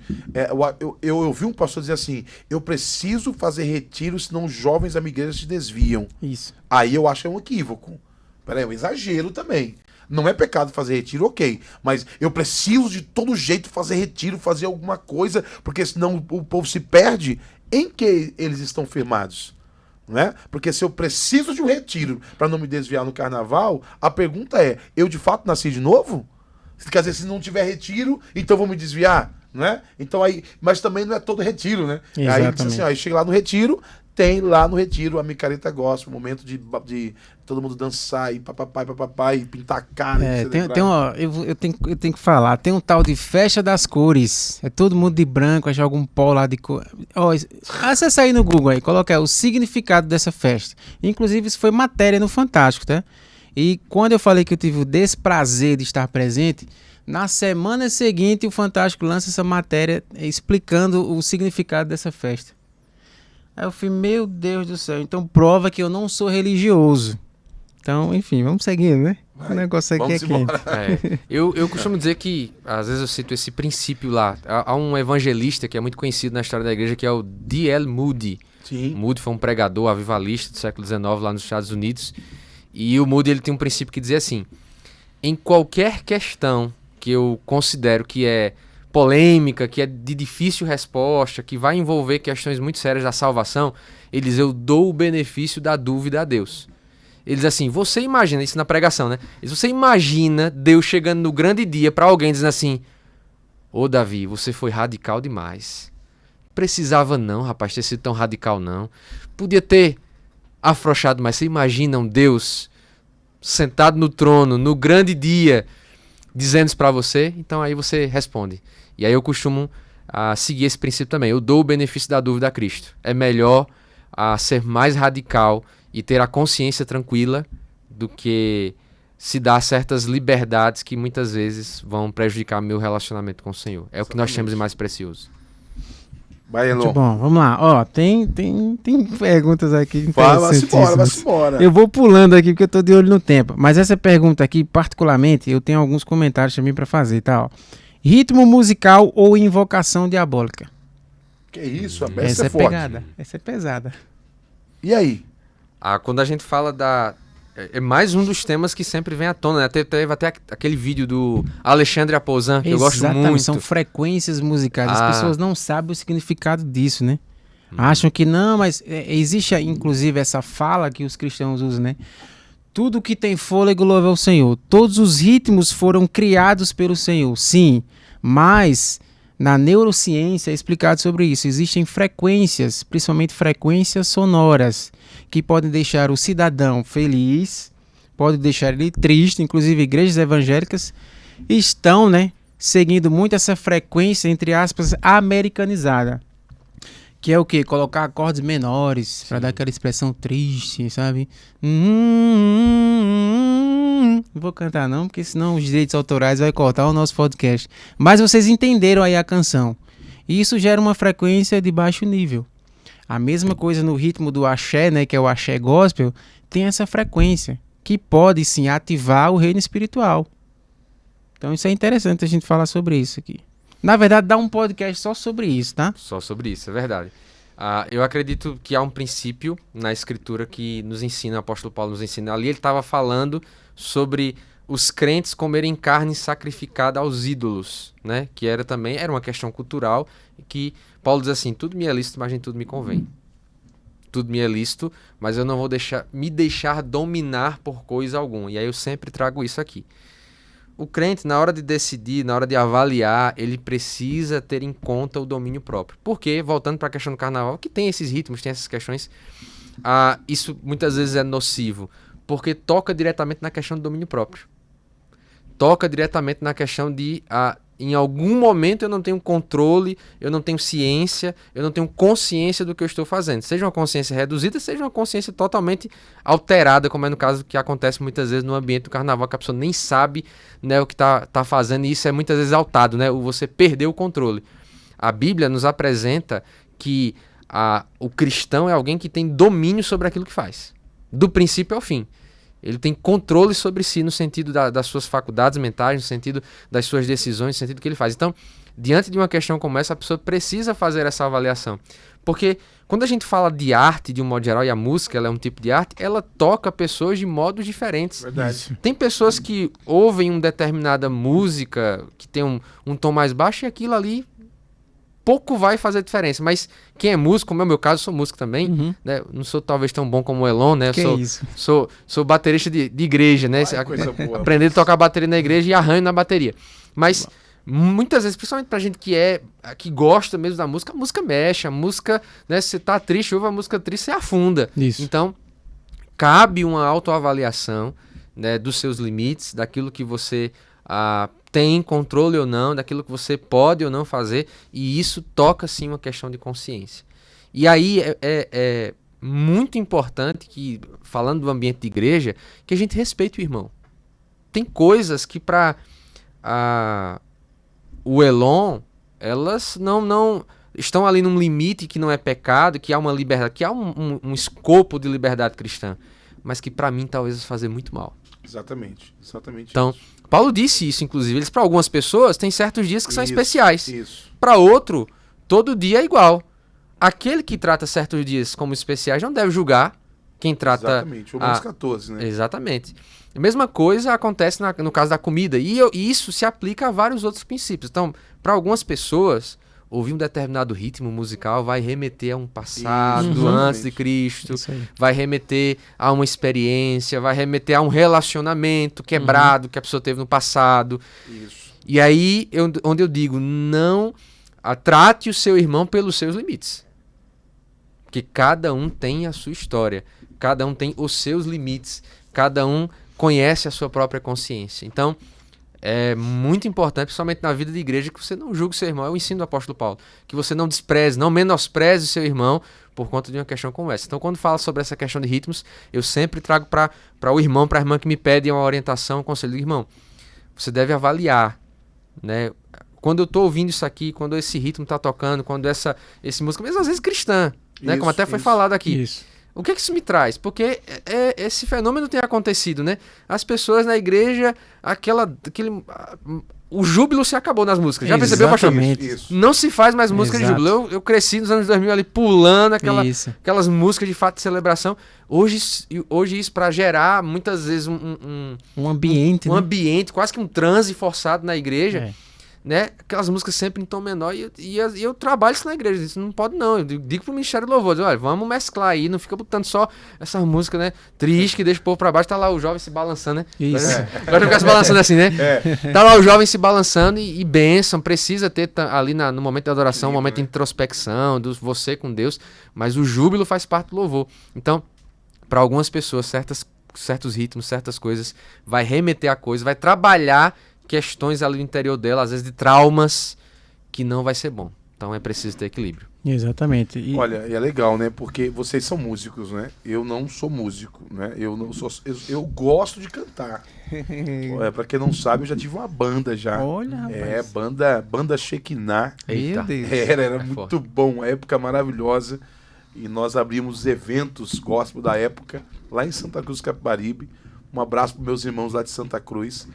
eu ouvi um pastor dizer assim, eu preciso fazer retiro, senão os jovens da minha igreja se desviam. Isso. Aí eu acho que é um equívoco. Peraí, é um exagero também. Não é pecado fazer retiro, ok. Mas eu preciso de todo jeito fazer retiro, fazer alguma coisa, porque senão o povo se perde. Em que eles estão firmados? Não é? Porque se eu preciso de um retiro para não me desviar no carnaval, a pergunta é, eu de fato nasci de novo? Quer dizer, se não tiver retiro, então vou me desviar, não é? Então aí, mas também não é todo retiro, né? Exatamente. Aí ele diz assim, aí chega lá no retiro, tem lá no retiro a micareta gospel, o momento de todo mundo dançar e papai, e pintar a cara. Eu tenho que falar, tem um tal de festa das cores, é todo mundo de branco, aí joga um pó lá de cor. Acessa aí no Google aí, coloca aí o significado dessa festa. Inclusive isso foi matéria no Fantástico, tá? E quando eu falei que eu tive o desprazer de estar presente, na semana seguinte o Fantástico lança essa matéria explicando o significado dessa festa. Aí eu falei, meu Deus do céu, então prova que eu não sou religioso. Então, enfim, vamos seguindo, né? O negócio aqui é quente. Eu costumo dizer que, às vezes eu cito esse princípio lá. Há um evangelista que é muito conhecido na história da igreja, que é o D.L. Moody. Sim. Moody foi um pregador avivalista do século XIX lá nos Estados Unidos. E o Moody ele tem um princípio que dizia assim, em qualquer questão que eu considero que é polêmica, que é de difícil resposta, que vai envolver questões muito sérias da salvação, ele diz, eu dou o benefício da dúvida a Deus. Ele diz assim, você imagina, isso na pregação, né? Você imagina Deus chegando no grande dia para alguém dizendo assim, ô Davi, você foi radical demais. Precisava não, rapaz, ter sido tão radical não. Podia ter afrouxado, mas você imagina um Deus sentado no trono, no grande dia, dizendo isso para você? Então aí você responde. E aí eu costumo seguir esse princípio também. Eu dou o benefício da dúvida a Cristo. É melhor ser mais radical e ter a consciência tranquila do que se dar certas liberdades que muitas vezes vão prejudicar meu relacionamento com o Senhor. É o que nós temos de mais precioso. Vai, Elon. Muito bom, vamos lá. Tem perguntas aqui interessantíssimas. Vai-se embora. Eu vou pulando aqui porque eu tô de olho no tempo. Mas essa pergunta aqui, particularmente, eu tenho alguns comentários também para fazer, tá? Ritmo musical ou invocação diabólica? Que isso, essa é forte. pegada. Essa é pesada. E aí? Quando a gente fala é mais um dos temas que sempre vem à tona, né? Teve até aquele vídeo do Alexandre Aposan, que eu gosto muito. São frequências musicais. As pessoas não sabem o significado disso, né? Acham que não, mas existe inclusive essa fala que os cristãos usam, né? Tudo que tem fôlego louva ao Senhor. Todos os ritmos foram criados pelo Senhor. Sim, mas na neurociência é explicado sobre isso. Existem frequências, principalmente frequências sonoras, que podem deixar o cidadão feliz, podem deixar ele triste. Inclusive igrejas evangélicas estão, né, seguindo muito essa frequência, entre aspas, americanizada, Que é o quê? Colocar acordes menores pra dar aquela expressão triste, sabe? Não vou cantar não, porque senão os direitos autorais vai cortar o nosso podcast. Mas vocês entenderam aí a canção. E isso gera uma frequência de baixo nível. A mesma coisa no ritmo do axé, né, que é o axé gospel, tem essa frequência, que pode sim ativar o reino espiritual. Então isso é interessante a gente falar sobre isso aqui. Na verdade, dá um podcast só sobre isso, tá? Só sobre isso, é verdade. Eu acredito que há um princípio na Escritura que nos ensina, o apóstolo Paulo nos ensina. Ali ele estava falando sobre os crentes comerem carne sacrificada aos ídolos, né? Que era uma questão cultural, que Paulo diz assim, tudo me é lícito, mas nem tudo me convém. Tudo me é lícito, mas eu não vou me deixar dominar por coisa alguma. E aí eu sempre trago isso aqui. O crente, na hora de decidir, na hora de avaliar, ele precisa ter em conta o domínio próprio. Porque, voltando para a questão do carnaval, que tem esses ritmos, tem essas questões, isso muitas vezes é nocivo, porque toca diretamente na questão do domínio próprio. Toca diretamente na questão de, em algum momento eu não tenho controle, eu não tenho ciência, eu não tenho consciência do que eu estou fazendo. Seja uma consciência reduzida, seja uma consciência totalmente alterada, como é no caso que acontece muitas vezes no ambiente do carnaval, que a pessoa nem sabe, né, o que tá fazendo, e isso é muitas vezes exaltado, né, você perdeu o controle. A Bíblia nos apresenta que o cristão é alguém que tem domínio sobre aquilo que faz, do princípio ao fim. Ele tem controle sobre si no sentido das suas faculdades mentais, no sentido das suas decisões, no sentido do que ele faz. Então, diante de uma questão como essa, a pessoa precisa fazer essa avaliação. Porque quando a gente fala de arte, de um modo geral, e a música ela é um tipo de arte, ela toca pessoas de modos diferentes. Verdade. Tem pessoas que ouvem uma determinada música, que tem um tom mais baixo, e aquilo ali pouco vai fazer diferença, mas quem é músico, como é o meu caso, eu sou músico também, né? Não sou talvez tão bom como o Elon, né? Sou baterista de igreja, né? Aprender a tocar bateria na igreja e arranho na bateria. Mas muitas vezes, principalmente pra gente que gosta mesmo da música, a música mexe, a música, né? Se você tá triste, ouve a música triste, você afunda. Isso. Então, cabe uma autoavaliação, né, dos seus limites, daquilo que você tem controle ou não, daquilo que você pode ou não fazer, e isso toca sim uma questão de consciência. E aí é muito importante que, falando do ambiente de igreja, que a gente respeite o irmão. Tem coisas que para o Elon, elas não estão ali num limite que não é pecado, que há uma liberdade, que há um escopo de liberdade cristã, mas que para mim talvez vai fazer muito mal. Exatamente. Então, Paulo disse isso, inclusive. Para algumas pessoas, tem certos dias que são especiais. Isso. Para outro, todo dia é igual. Aquele que trata certos dias como especiais não deve julgar quem trata... Exatamente. Romanos 14, né? Exatamente. A mesma coisa acontece no caso da comida. E isso se aplica a vários outros princípios. Então, para algumas pessoas, ouvir um determinado ritmo musical vai remeter a um passado antes de Cristo, vai remeter a uma experiência, vai remeter a um relacionamento quebrado que a pessoa teve no passado. Isso. E aí, onde eu digo, não trate o seu irmão pelos seus limites. Porque cada um tem a sua história, cada um tem os seus limites, cada um conhece a sua própria consciência. Então, é muito importante, principalmente na vida de igreja, que você não julgue o seu irmão. É o ensino do apóstolo Paulo. Que você não despreze, não menospreze o seu irmão por conta de uma questão como essa. Então, quando fala sobre essa questão de ritmos, eu sempre trago para o irmão, para a irmã que me pede uma orientação, um conselho. Irmão, você deve avaliar, né? Quando eu estou ouvindo isso aqui, quando esse ritmo está tocando, quando essa música, mesmo às vezes cristã, né? Como até foi falado aqui. Isso. O que isso me traz? Porque esse fenômeno tem acontecido, né? As pessoas na igreja, o júbilo se acabou nas músicas. Já percebeu, pastor? Isso. Não se faz mais música de júbilo. Eu cresci nos anos 2000 ali pulando aquelas músicas de fato de celebração. Hoje isso para gerar muitas vezes um ambiente, um ambiente, quase que um transe forçado na igreja. Né? Aquelas músicas sempre em tom menor, e eu trabalho isso na igreja. Isso não pode, não. Eu digo pro Ministério do Louvor, olha, vamos mesclar aí, não fica botando só essa música, né, triste, que deixa o povo pra baixo. Tá lá o jovem se balançando, né? Isso. Agora ficar se balançando assim, né? Tá lá o jovem se balançando e bênção. Precisa ter ali no momento da adoração, um momento de introspecção, do você com Deus, mas o júbilo faz parte do louvor. Então, para algumas pessoas, certos ritmos, certas coisas, vai remeter a coisa, vai trabalhar questões ali no interior dela, às vezes de traumas, que não vai ser bom. Então é preciso ter equilíbrio. Exatamente. E Olha, e é legal, né? Porque vocês são músicos, né? Eu não sou músico, né? Eu não sou, eu gosto de cantar. Pra quem não sabe, eu já tive uma banda já. olha, rapaz. Banda Shekinah. Meu Deus. Era É muito forte. bom, uma época maravilhosa. E nós abrimos eventos gospel da época, lá em Santa Cruz Capibaribe. Um abraço para meus irmãos lá de Santa Cruz.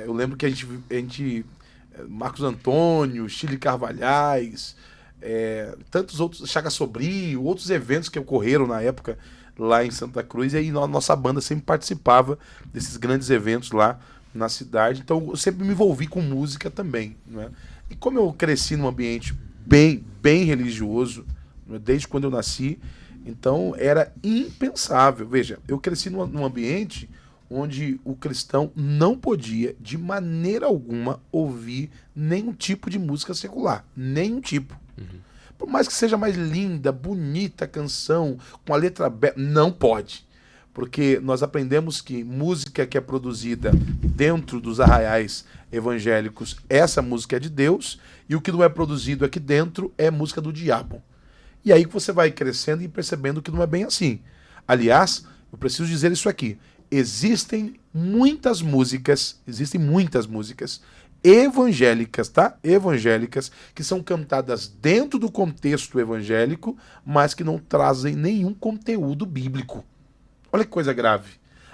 Eu lembro que a gente Marcos Antônio, Chile Carvalhais, tantos outros, Chaga Sobrinho, outros eventos que ocorreram na época lá em Santa Cruz. E aí nossa banda sempre participava desses grandes eventos lá na cidade. Então eu sempre me envolvi com música também, né? E como eu cresci num ambiente bem religioso, né, desde quando eu nasci, então era impensável. Veja, eu cresci num ambiente onde o cristão não podia, de maneira alguma, ouvir nenhum tipo de música secular. Nenhum tipo. Por mais que seja mais linda, bonita a canção, com a letra bela, não pode. Porque nós aprendemos que música que é produzida dentro dos arraiais evangélicos, essa música é de Deus, e o que não é produzido aqui dentro é música do diabo. E aí que você vai crescendo e percebendo que não é bem assim. Aliás, eu preciso dizer isso aqui. Existem muitas músicas evangélicas, tá? Evangélicas, que são cantadas dentro do contexto evangélico, mas que não trazem nenhum conteúdo bíblico. Olha que coisa grave.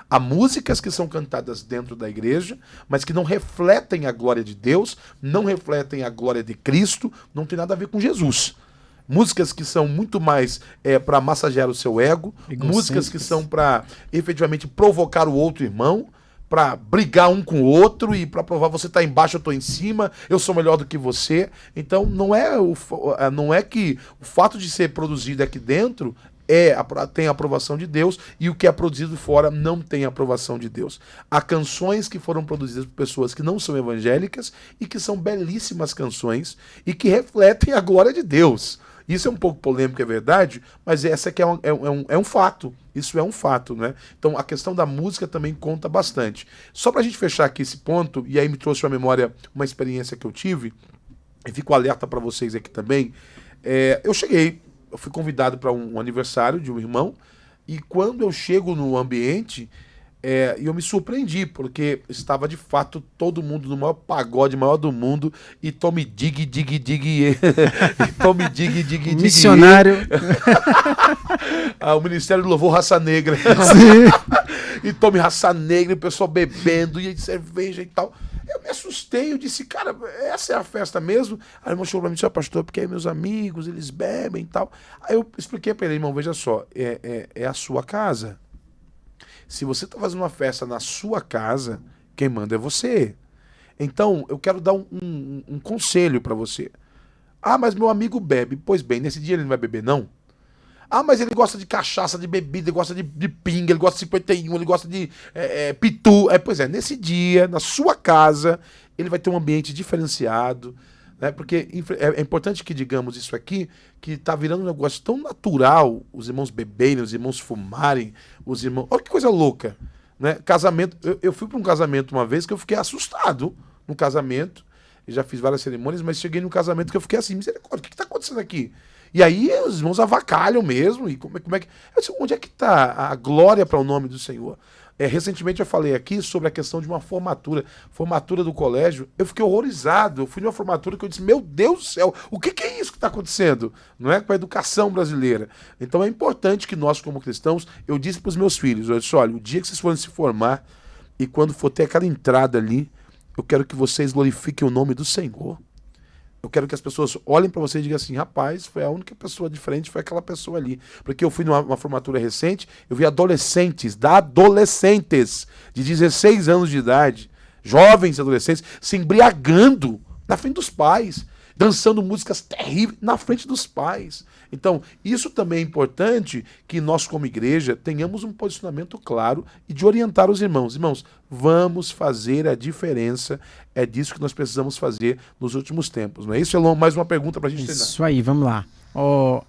Há músicas que são cantadas dentro da igreja, mas que não refletem a glória de Deus, não refletem a glória de Cristo, não tem nada a ver com Jesus. Músicas que são muito mais para massagear o seu ego, músicas que são para efetivamente provocar o outro irmão, para brigar um com o outro e para provar você tá embaixo, eu tô em cima, eu sou melhor do que você. Então não é que o fato de ser produzido aqui dentro tem a aprovação de Deus e o que é produzido fora não tem a aprovação de Deus. Há canções que foram produzidas por pessoas que não são evangélicas e que são belíssimas canções e que refletem a glória de Deus. Isso é um pouco polêmico, é verdade, mas essa aqui é um fato. Isso é um fato, né? Então a questão da música também conta bastante. Só pra gente fechar aqui esse ponto, e aí me trouxe à memória uma experiência que eu tive, e fico alerta para vocês aqui também. Eu fui convidado para um aniversário de um irmão, e quando eu chego no ambiente, eu me surpreendi, porque estava de fato todo mundo no maior pagode, maior do mundo, e tome dig, dig, dig, e tome dig, dig, dig. Missionário. O Ministério do Louvor Raça Negra. E tome Raça Negra, e o pessoal bebendo, e cerveja e tal. Eu me assustei, eu disse, cara, essa é a festa mesmo? Aí o irmão chegou pra mim e disse, pastor, porque aí meus amigos, eles bebem e tal. Aí eu expliquei pra ele, irmão, veja só, é a sua casa. Se você está fazendo uma festa na sua casa, quem manda é você. Então, eu quero dar um conselho para você. Ah, mas meu amigo bebe. Pois bem, nesse dia ele não vai beber, não? Ah, mas ele gosta de cachaça, de bebida, ele gosta de pinga, ele gosta de 51, ele gosta de pitu. Pois é, nesse dia, na sua casa, ele vai ter um ambiente diferenciado, né? Porque é importante que digamos isso aqui, que está virando um negócio tão natural, os irmãos beberem, os irmãos fumarem, os irmãos... Olha que coisa louca, né? Casamento, eu fui para um casamento uma vez que eu fiquei assustado no casamento, eu já fiz várias cerimônias, mas cheguei num casamento que eu fiquei assim, misericórdia, o que está acontecendo aqui? E aí os irmãos avacalham mesmo, e como é que... Eu disse, onde é que está a glória para o nome do Senhor? Recentemente eu falei aqui sobre a questão de uma formatura do colégio. Eu fiquei horrorizado. Eu fui numa formatura que eu disse, meu Deus do céu, o que é isso que está acontecendo? Não é com a educação brasileira. Então é importante que nós, como cristãos, eu disse para os meus filhos, eu disse, olha, o dia que vocês forem se formar e quando for ter aquela entrada ali, eu quero que vocês glorifiquem o nome do Senhor. Eu quero que as pessoas olhem para você e digam assim, rapaz, foi a única pessoa diferente, foi aquela pessoa ali. Porque eu fui numa formatura recente, eu vi adolescentes de 16 anos de idade, jovens adolescentes, se embriagando na frente dos pais, dançando músicas terríveis na frente dos pais. Então, isso também é importante que nós, como igreja, tenhamos um posicionamento claro e de orientar os irmãos. Irmãos, vamos fazer a diferença. É disso que nós precisamos fazer nos últimos tempos. Não é isso, Elon? Mais uma pergunta para a gente treinar. Isso aí, vamos lá.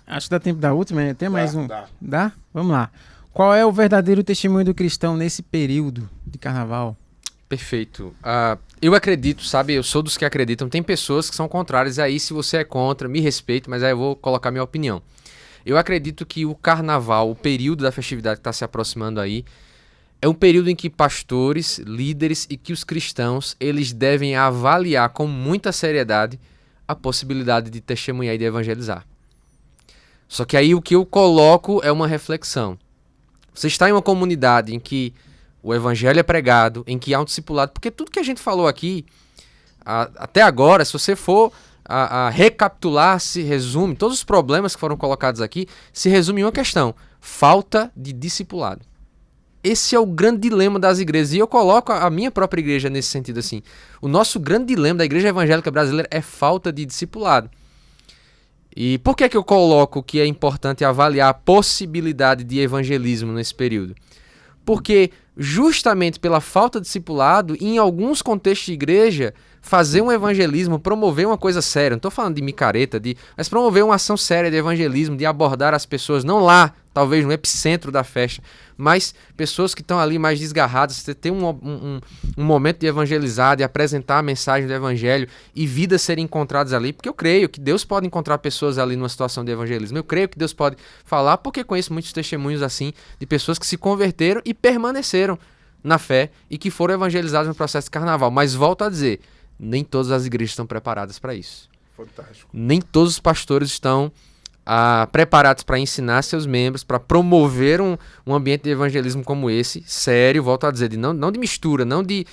Acho que dá tempo da última, né? Tem mais um? Dá. Vamos lá. Qual é o verdadeiro testemunho do cristão nesse período de carnaval? Perfeito. Eu acredito, sabe? Eu sou dos que acreditam. Tem pessoas que são contrárias. Aí, se você é contra, me respeite, mas aí eu vou colocar minha opinião. Eu acredito que o carnaval, o período da festividade que está se aproximando aí, é um período em que pastores, líderes e que os cristãos, eles devem avaliar com muita seriedade a possibilidade de testemunhar e de evangelizar. Só que aí o que eu coloco é uma reflexão. Você está em uma comunidade em que o evangelho é pregado, em que há um discipulado, porque tudo que a gente falou aqui, até agora, se você for a recapitular, se resume, todos os problemas que foram colocados aqui, se resume em uma questão: falta de discipulado. Esse é o grande dilema das igrejas, e eu coloco a minha própria igreja nesse sentido assim. O nosso grande dilema da igreja evangélica brasileira é falta de discipulado. E por que eu coloco que é importante avaliar a possibilidade de evangelismo nesse período? Porque justamente pela falta de discipulado, em alguns contextos de igreja, fazer um evangelismo, promover uma coisa séria, não estou falando de micareta, mas promover uma ação séria de evangelismo, de abordar as pessoas, não lá, talvez no epicentro da festa, mas pessoas que estão ali mais desgarradas, você ter um momento de evangelizar, de apresentar a mensagem do evangelho e vidas serem encontradas ali, porque eu creio que Deus pode encontrar pessoas ali numa situação de evangelismo, eu creio que Deus pode falar, porque conheço muitos testemunhos assim, de pessoas que se converteram e permaneceram na fé e que foram evangelizadas no processo de carnaval, mas volto a dizer, nem todas as igrejas estão preparadas para isso. Fantástico. Nem todos os pastores estão preparados para ensinar seus membros, para promover um ambiente de evangelismo como esse, sério, volto a dizer, não de mistura, não de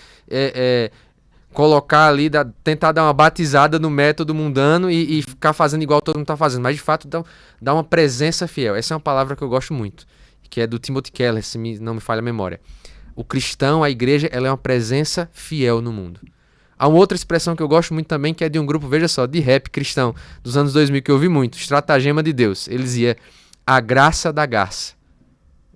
colocar ali, tentar dar uma batizada no método mundano e ficar fazendo igual todo mundo está fazendo, mas de fato dar uma presença fiel. Essa é uma palavra que eu gosto muito, que é do Timothy Keller, se não me falha a memória. O cristão, a igreja, ela é uma presença fiel no mundo. Há uma outra expressão que eu gosto muito também, que é de um grupo, veja só, de rap cristão dos anos 2000, que eu ouvi muito, Estratagema de Deus. Ele dizia a graça da garça,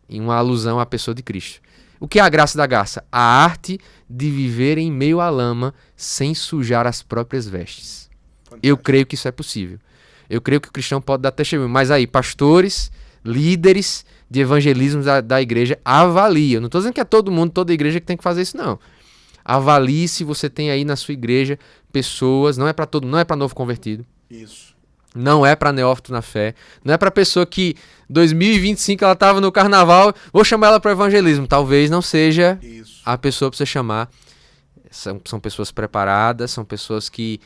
em uma alusão à pessoa de Cristo. O que é a graça da garça? A arte de viver em meio à lama sem sujar as próprias vestes. Fantástico. Eu creio que isso é possível. Eu creio que o cristão pode dar testemunho. Mas aí, pastores, líderes de evangelismo da igreja, avaliam. Eu não estou dizendo que é todo mundo, toda igreja que tem que fazer isso, não. Avalie se você tem aí na sua igreja pessoas, não é para todo, não é para novo convertido. Isso. Não é para neófito na fé, não é para pessoa que 2025 ela estava no carnaval, vou chamar ela para evangelismo. Talvez não seja isso. A pessoa para você chamar. São pessoas preparadas, são pessoas que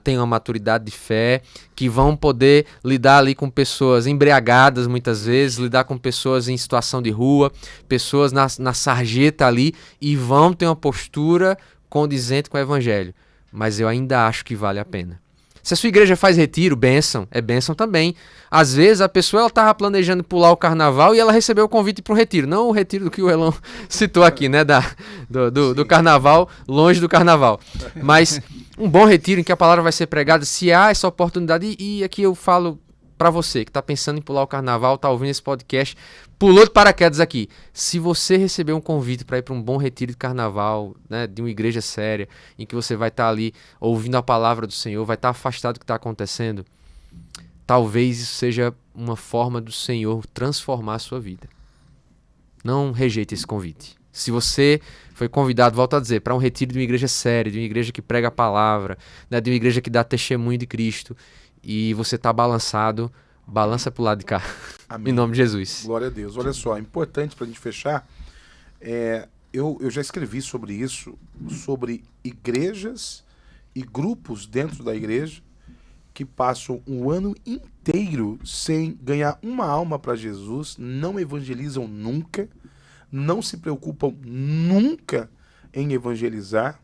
têm uma maturidade de fé, que vão poder lidar ali com pessoas embriagadas muitas vezes, lidar com pessoas em situação de rua, pessoas na sarjeta ali, e vão ter uma postura condizente com o evangelho. Mas eu ainda acho que vale a pena. Se a sua igreja faz retiro, bênção, é bênção também. Às vezes a pessoa estava planejando pular o carnaval e ela recebeu o convite para um retiro. Não o retiro do que o Elon citou aqui, né? Do carnaval, longe do carnaval. Mas um bom retiro em que a palavra vai ser pregada, se há essa oportunidade. E aqui eu falo para você que está pensando em pular o carnaval, está ouvindo esse podcast, pulou de paraquedas aqui. Se você receber um convite para ir para um bom retiro de carnaval, né, de uma igreja séria, em que você vai estar ali ouvindo a palavra do Senhor, vai estar afastado do que está acontecendo, talvez isso seja uma forma do Senhor transformar a sua vida. Não rejeite esse convite. Se você foi convidado, volto a dizer, para um retiro de uma igreja séria, de uma igreja que prega a palavra, né, de uma igreja que dá testemunho de Cristo, e você está balançado, balança para o lado de cá. Amém. Em nome de Jesus. Glória a Deus. Olha só, é importante para a gente fechar. Eu já escrevi sobre isso, sobre igrejas e grupos dentro da igreja que passam um ano inteiro sem ganhar uma alma para Jesus, não evangelizam nunca, não se preocupam nunca em evangelizar,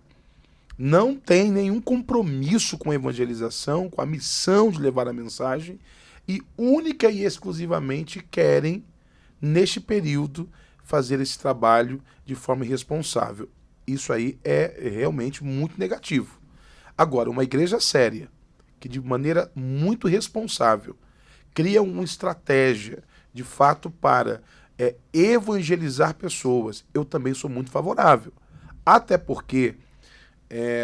não tem nenhum compromisso com a evangelização, com a missão de levar a mensagem, e única e exclusivamente querem, neste período, fazer esse trabalho de forma irresponsável. Isso aí é realmente muito negativo. Agora, uma igreja séria, que de maneira muito responsável, cria uma estratégia, de fato, para evangelizar pessoas, eu também sou muito favorável. Até porque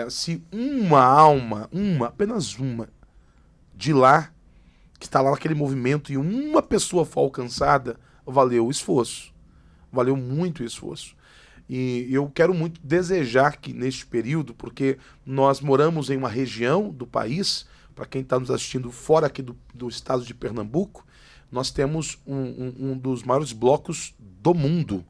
se uma alma, apenas uma, de lá, que está lá naquele movimento, e uma pessoa for alcançada, valeu o esforço. Valeu muito o esforço. E eu quero muito desejar que neste período, porque nós moramos em uma região do país, para quem está nos assistindo fora aqui do estado de Pernambuco, nós temos um dos maiores blocos do mundo,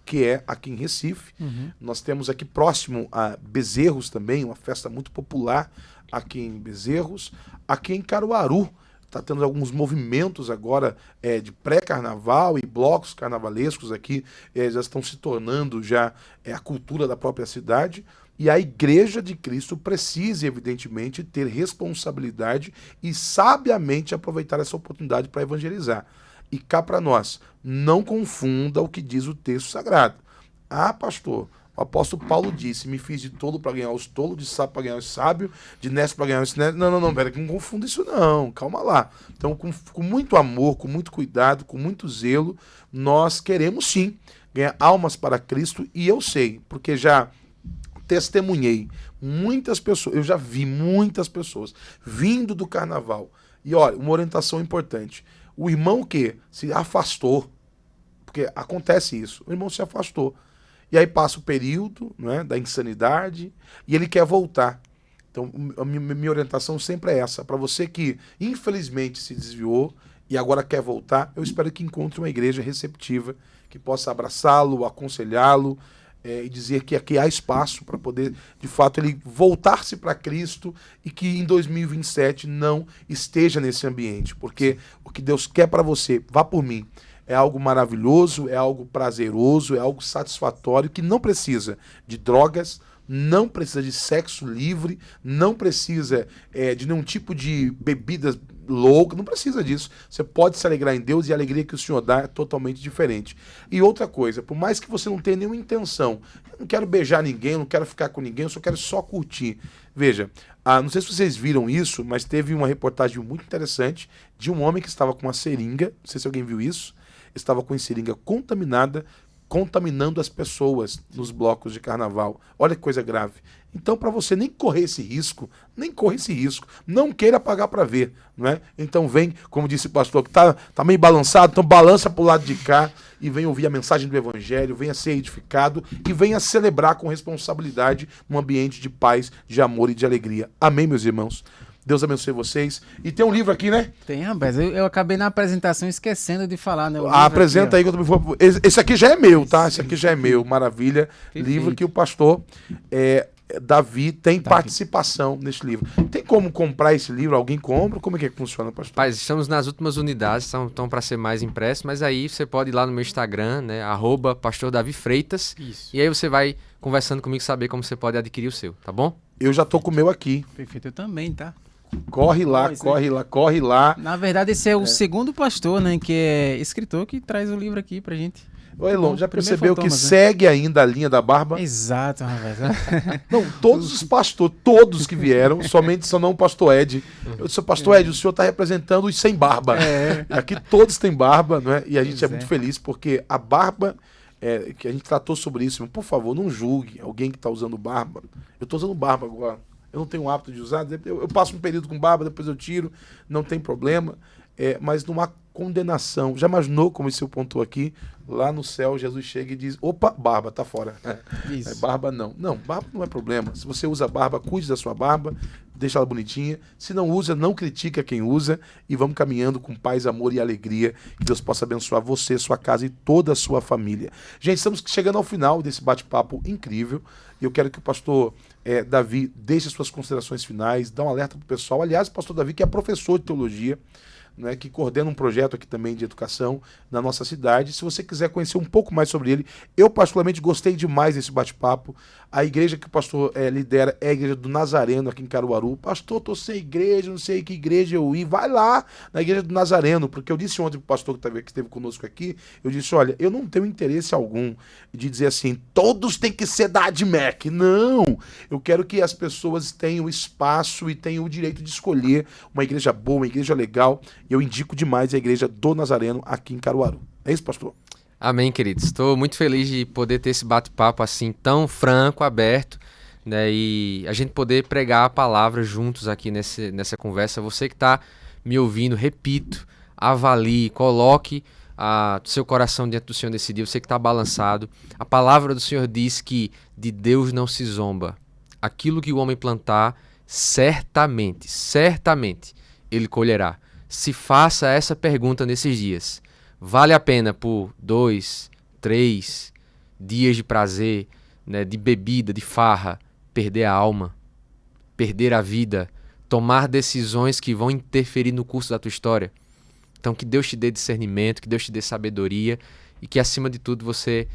que é aqui em Recife. Nós temos aqui próximo a Bezerros também, uma festa muito popular aqui em Bezerros. Aqui em Caruaru, está tendo alguns movimentos agora de pré-carnaval e blocos carnavalescos aqui, já estão se tornando já a cultura da própria cidade. E a Igreja de Cristo precisa, evidentemente, ter responsabilidade e sabiamente aproveitar essa oportunidade para evangelizar. E cá para nós, não confunda o que diz o texto sagrado. Ah, pastor, o apóstolo Paulo disse, me fiz de tolo para ganhar os tolos, de sábio para ganhar os sábios, de nécio para ganhar os nécios. Não, pera, que não confunda isso não, calma lá. Então, com muito amor, com muito cuidado, com muito zelo, nós queremos sim ganhar almas para Cristo, e eu sei, porque já testemunhei muitas pessoas, eu já vi muitas pessoas vindo do carnaval. E olha, uma orientação importante. O irmão que se afastou, porque acontece isso, o irmão se afastou. E aí passa o período, né, da insanidade e ele quer voltar. Então, a minha orientação sempre é essa. Para você que infelizmente se desviou e agora quer voltar, eu espero que encontre uma igreja receptiva, que possa abraçá-lo, aconselhá-lo, e dizer que aqui há espaço para poder, de fato, ele voltar-se para Cristo e que em 2027 não esteja nesse ambiente. Porque o que Deus quer para você, vá por mim, é algo maravilhoso, é algo prazeroso, é algo satisfatório, que não precisa de drogas, não precisa de sexo livre, não precisa de nenhum tipo de bebidas loucas, não precisa disso. Você pode se alegrar em Deus e a alegria que o Senhor dá é totalmente diferente. E outra coisa, por mais que você não tenha nenhuma intenção, eu não quero beijar ninguém, eu não quero ficar com ninguém, eu só quero só curtir. Veja, não sei se vocês viram isso, mas teve uma reportagem muito interessante de um homem que estava com uma seringa, não sei se alguém viu isso, estava com a seringa contaminada, contaminando as pessoas nos blocos de carnaval. Olha que coisa grave. Então, para você nem correr esse risco, não queira pagar para ver, não é? Então vem, como disse o pastor, que tá meio balançado, então balança para o lado de cá e venha ouvir a mensagem do Evangelho, venha ser edificado e venha celebrar com responsabilidade num ambiente de paz, de amor e de alegria. Amém, meus irmãos? Deus abençoe vocês. E tem um livro aqui, né? Tem, rapaz. Eu acabei na apresentação esquecendo de falar, né? Apresenta aí que eu também vou. Esse aqui já é meu, tá? Esse aqui já é meu. Maravilha. Perfeito. Livro que o pastor Davi tem participação nesse livro. Tem como comprar esse livro? Alguém compra? Como é que funciona, pastor? Paz, estamos nas últimas unidades, estão para ser mais impressos, mas aí você pode ir lá no meu Instagram, né? @PastorDaviFreitas. Isso. E aí você vai conversando comigo, saber como você pode adquirir o seu, tá bom? Eu já tô com o meu aqui. Perfeito, eu também, tá? Corre lá. Na verdade, esse é o segundo pastor, né, que é escritor, que traz o livro aqui pra gente. Ô, Elon, já percebeu que segue ainda a linha da barba? Exato, rapaz. Não, todos os pastores, todos que vieram, somente só não o pastor Ed. Eu disse, pastor Ed, o senhor está representando os sem barba. Aqui todos têm barba, não é? E a gente é muito feliz, porque a barba, que a gente tratou sobre isso, por favor, não julgue alguém que está usando barba. Eu estou usando barba agora. Eu não tenho o hábito de usar, eu passo um período com barba, depois eu tiro, não tem problema, mas não há condenação. Já imaginou, como esse pontuou aqui, lá no céu Jesus chega e diz, opa, barba, tá fora. Barba não. Não, barba não é problema. Se você usa barba, cuide da sua barba, deixa ela bonitinha. Se não usa, não critica quem usa e vamos caminhando com paz, amor e alegria. Que Deus possa abençoar você, sua casa e toda a sua família. Gente, estamos chegando ao final desse bate-papo incrível. E eu quero que o pastor Davi deixe as suas considerações finais, dá um alerta para o pessoal. Aliás, o pastor Davi, que é professor de teologia, né, que coordena um projeto aqui também de educação na nossa cidade. Se você quiser conhecer um pouco mais sobre ele, eu particularmente gostei demais desse bate-papo. A igreja que o pastor lidera é a igreja do Nazareno, aqui em Caruaru. Pastor, tô sem igreja, não sei que igreja eu ir. Vai lá na igreja do Nazareno, porque eu disse ontem pro pastor que esteve conosco aqui, eu disse, olha, eu não tenho interesse algum de dizer assim, todos têm que ser da ADMEC. Não! Eu quero que as pessoas tenham espaço e tenham o direito de escolher uma igreja boa, uma igreja legal. E eu indico demais a igreja do Nazareno aqui em Caruaru. É isso, pastor? Amém, queridos. Estou muito feliz de poder ter esse bate-papo assim tão franco, aberto, né? E a gente poder pregar a palavra juntos aqui nessa conversa. Você que está me ouvindo, repito, avalie, coloque seu coração diante do Senhor nesse dia, você que está balançado. A palavra do Senhor diz que de Deus não se zomba. Aquilo que o homem plantar, certamente ele colherá. Se faça essa pergunta nesses dias. Vale a pena por 2, 3 dias de prazer, né, de bebida, de farra, perder a alma, perder a vida, tomar decisões que vão interferir no curso da tua história? Então que Deus te dê discernimento, que Deus te dê sabedoria e que acima de tudo você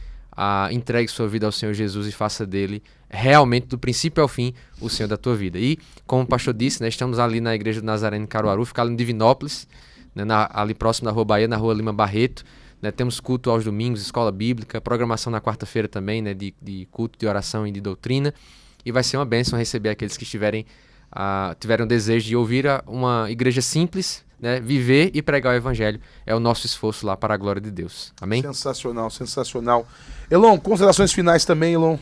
entregue sua vida ao Senhor Jesus e faça dele realmente, do princípio ao fim, o Senhor da tua vida. E, como o pastor disse, né, estamos ali na Igreja do Nazareno em Caruaru, fica ali em Divinópolis, né, ali próximo da Rua Bahia, na Rua Lima Barreto. Né, temos culto aos domingos, escola bíblica, programação na quarta-feira também, né, de culto de oração e de doutrina. E vai ser uma bênção receber aqueles que tiveram o desejo de ouvir uma igreja simples, né, viver e pregar o evangelho. É o nosso esforço lá para a glória de Deus. Amém? Sensacional, sensacional. Elon, considerações finais também, Elon.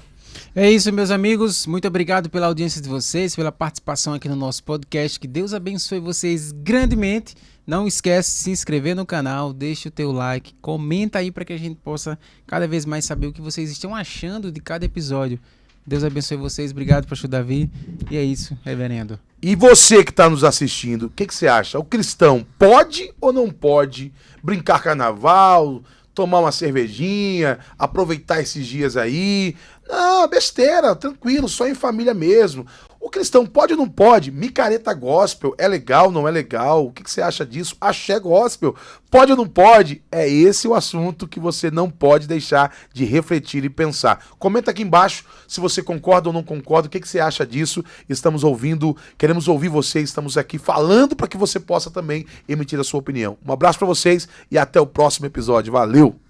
É isso, meus amigos. Muito obrigado pela audiência de vocês, pela participação aqui no nosso podcast. Que Deus abençoe vocês grandemente. Não esquece de se inscrever no canal, deixa o teu like, comenta aí para que a gente possa cada vez mais saber o que vocês estão achando de cada episódio. Deus abençoe vocês. Obrigado, pastor Davi. E é isso, reverendo. E você que está nos assistindo, o que você acha? O cristão pode ou não pode brincar carnaval, tomar uma cervejinha, aproveitar esses dias aí? Não, besteira, tranquilo, só em família mesmo. O cristão pode ou não pode? Micareta gospel, é legal, não é legal? O que você acha disso? Axé gospel, pode ou não pode? É esse o assunto que você não pode deixar de refletir e pensar. Comenta aqui embaixo se você concorda ou não concorda, o que você acha disso. Estamos ouvindo, queremos ouvir você, estamos aqui falando para que você possa também emitir a sua opinião. Um abraço para vocês e até o próximo episódio. Valeu!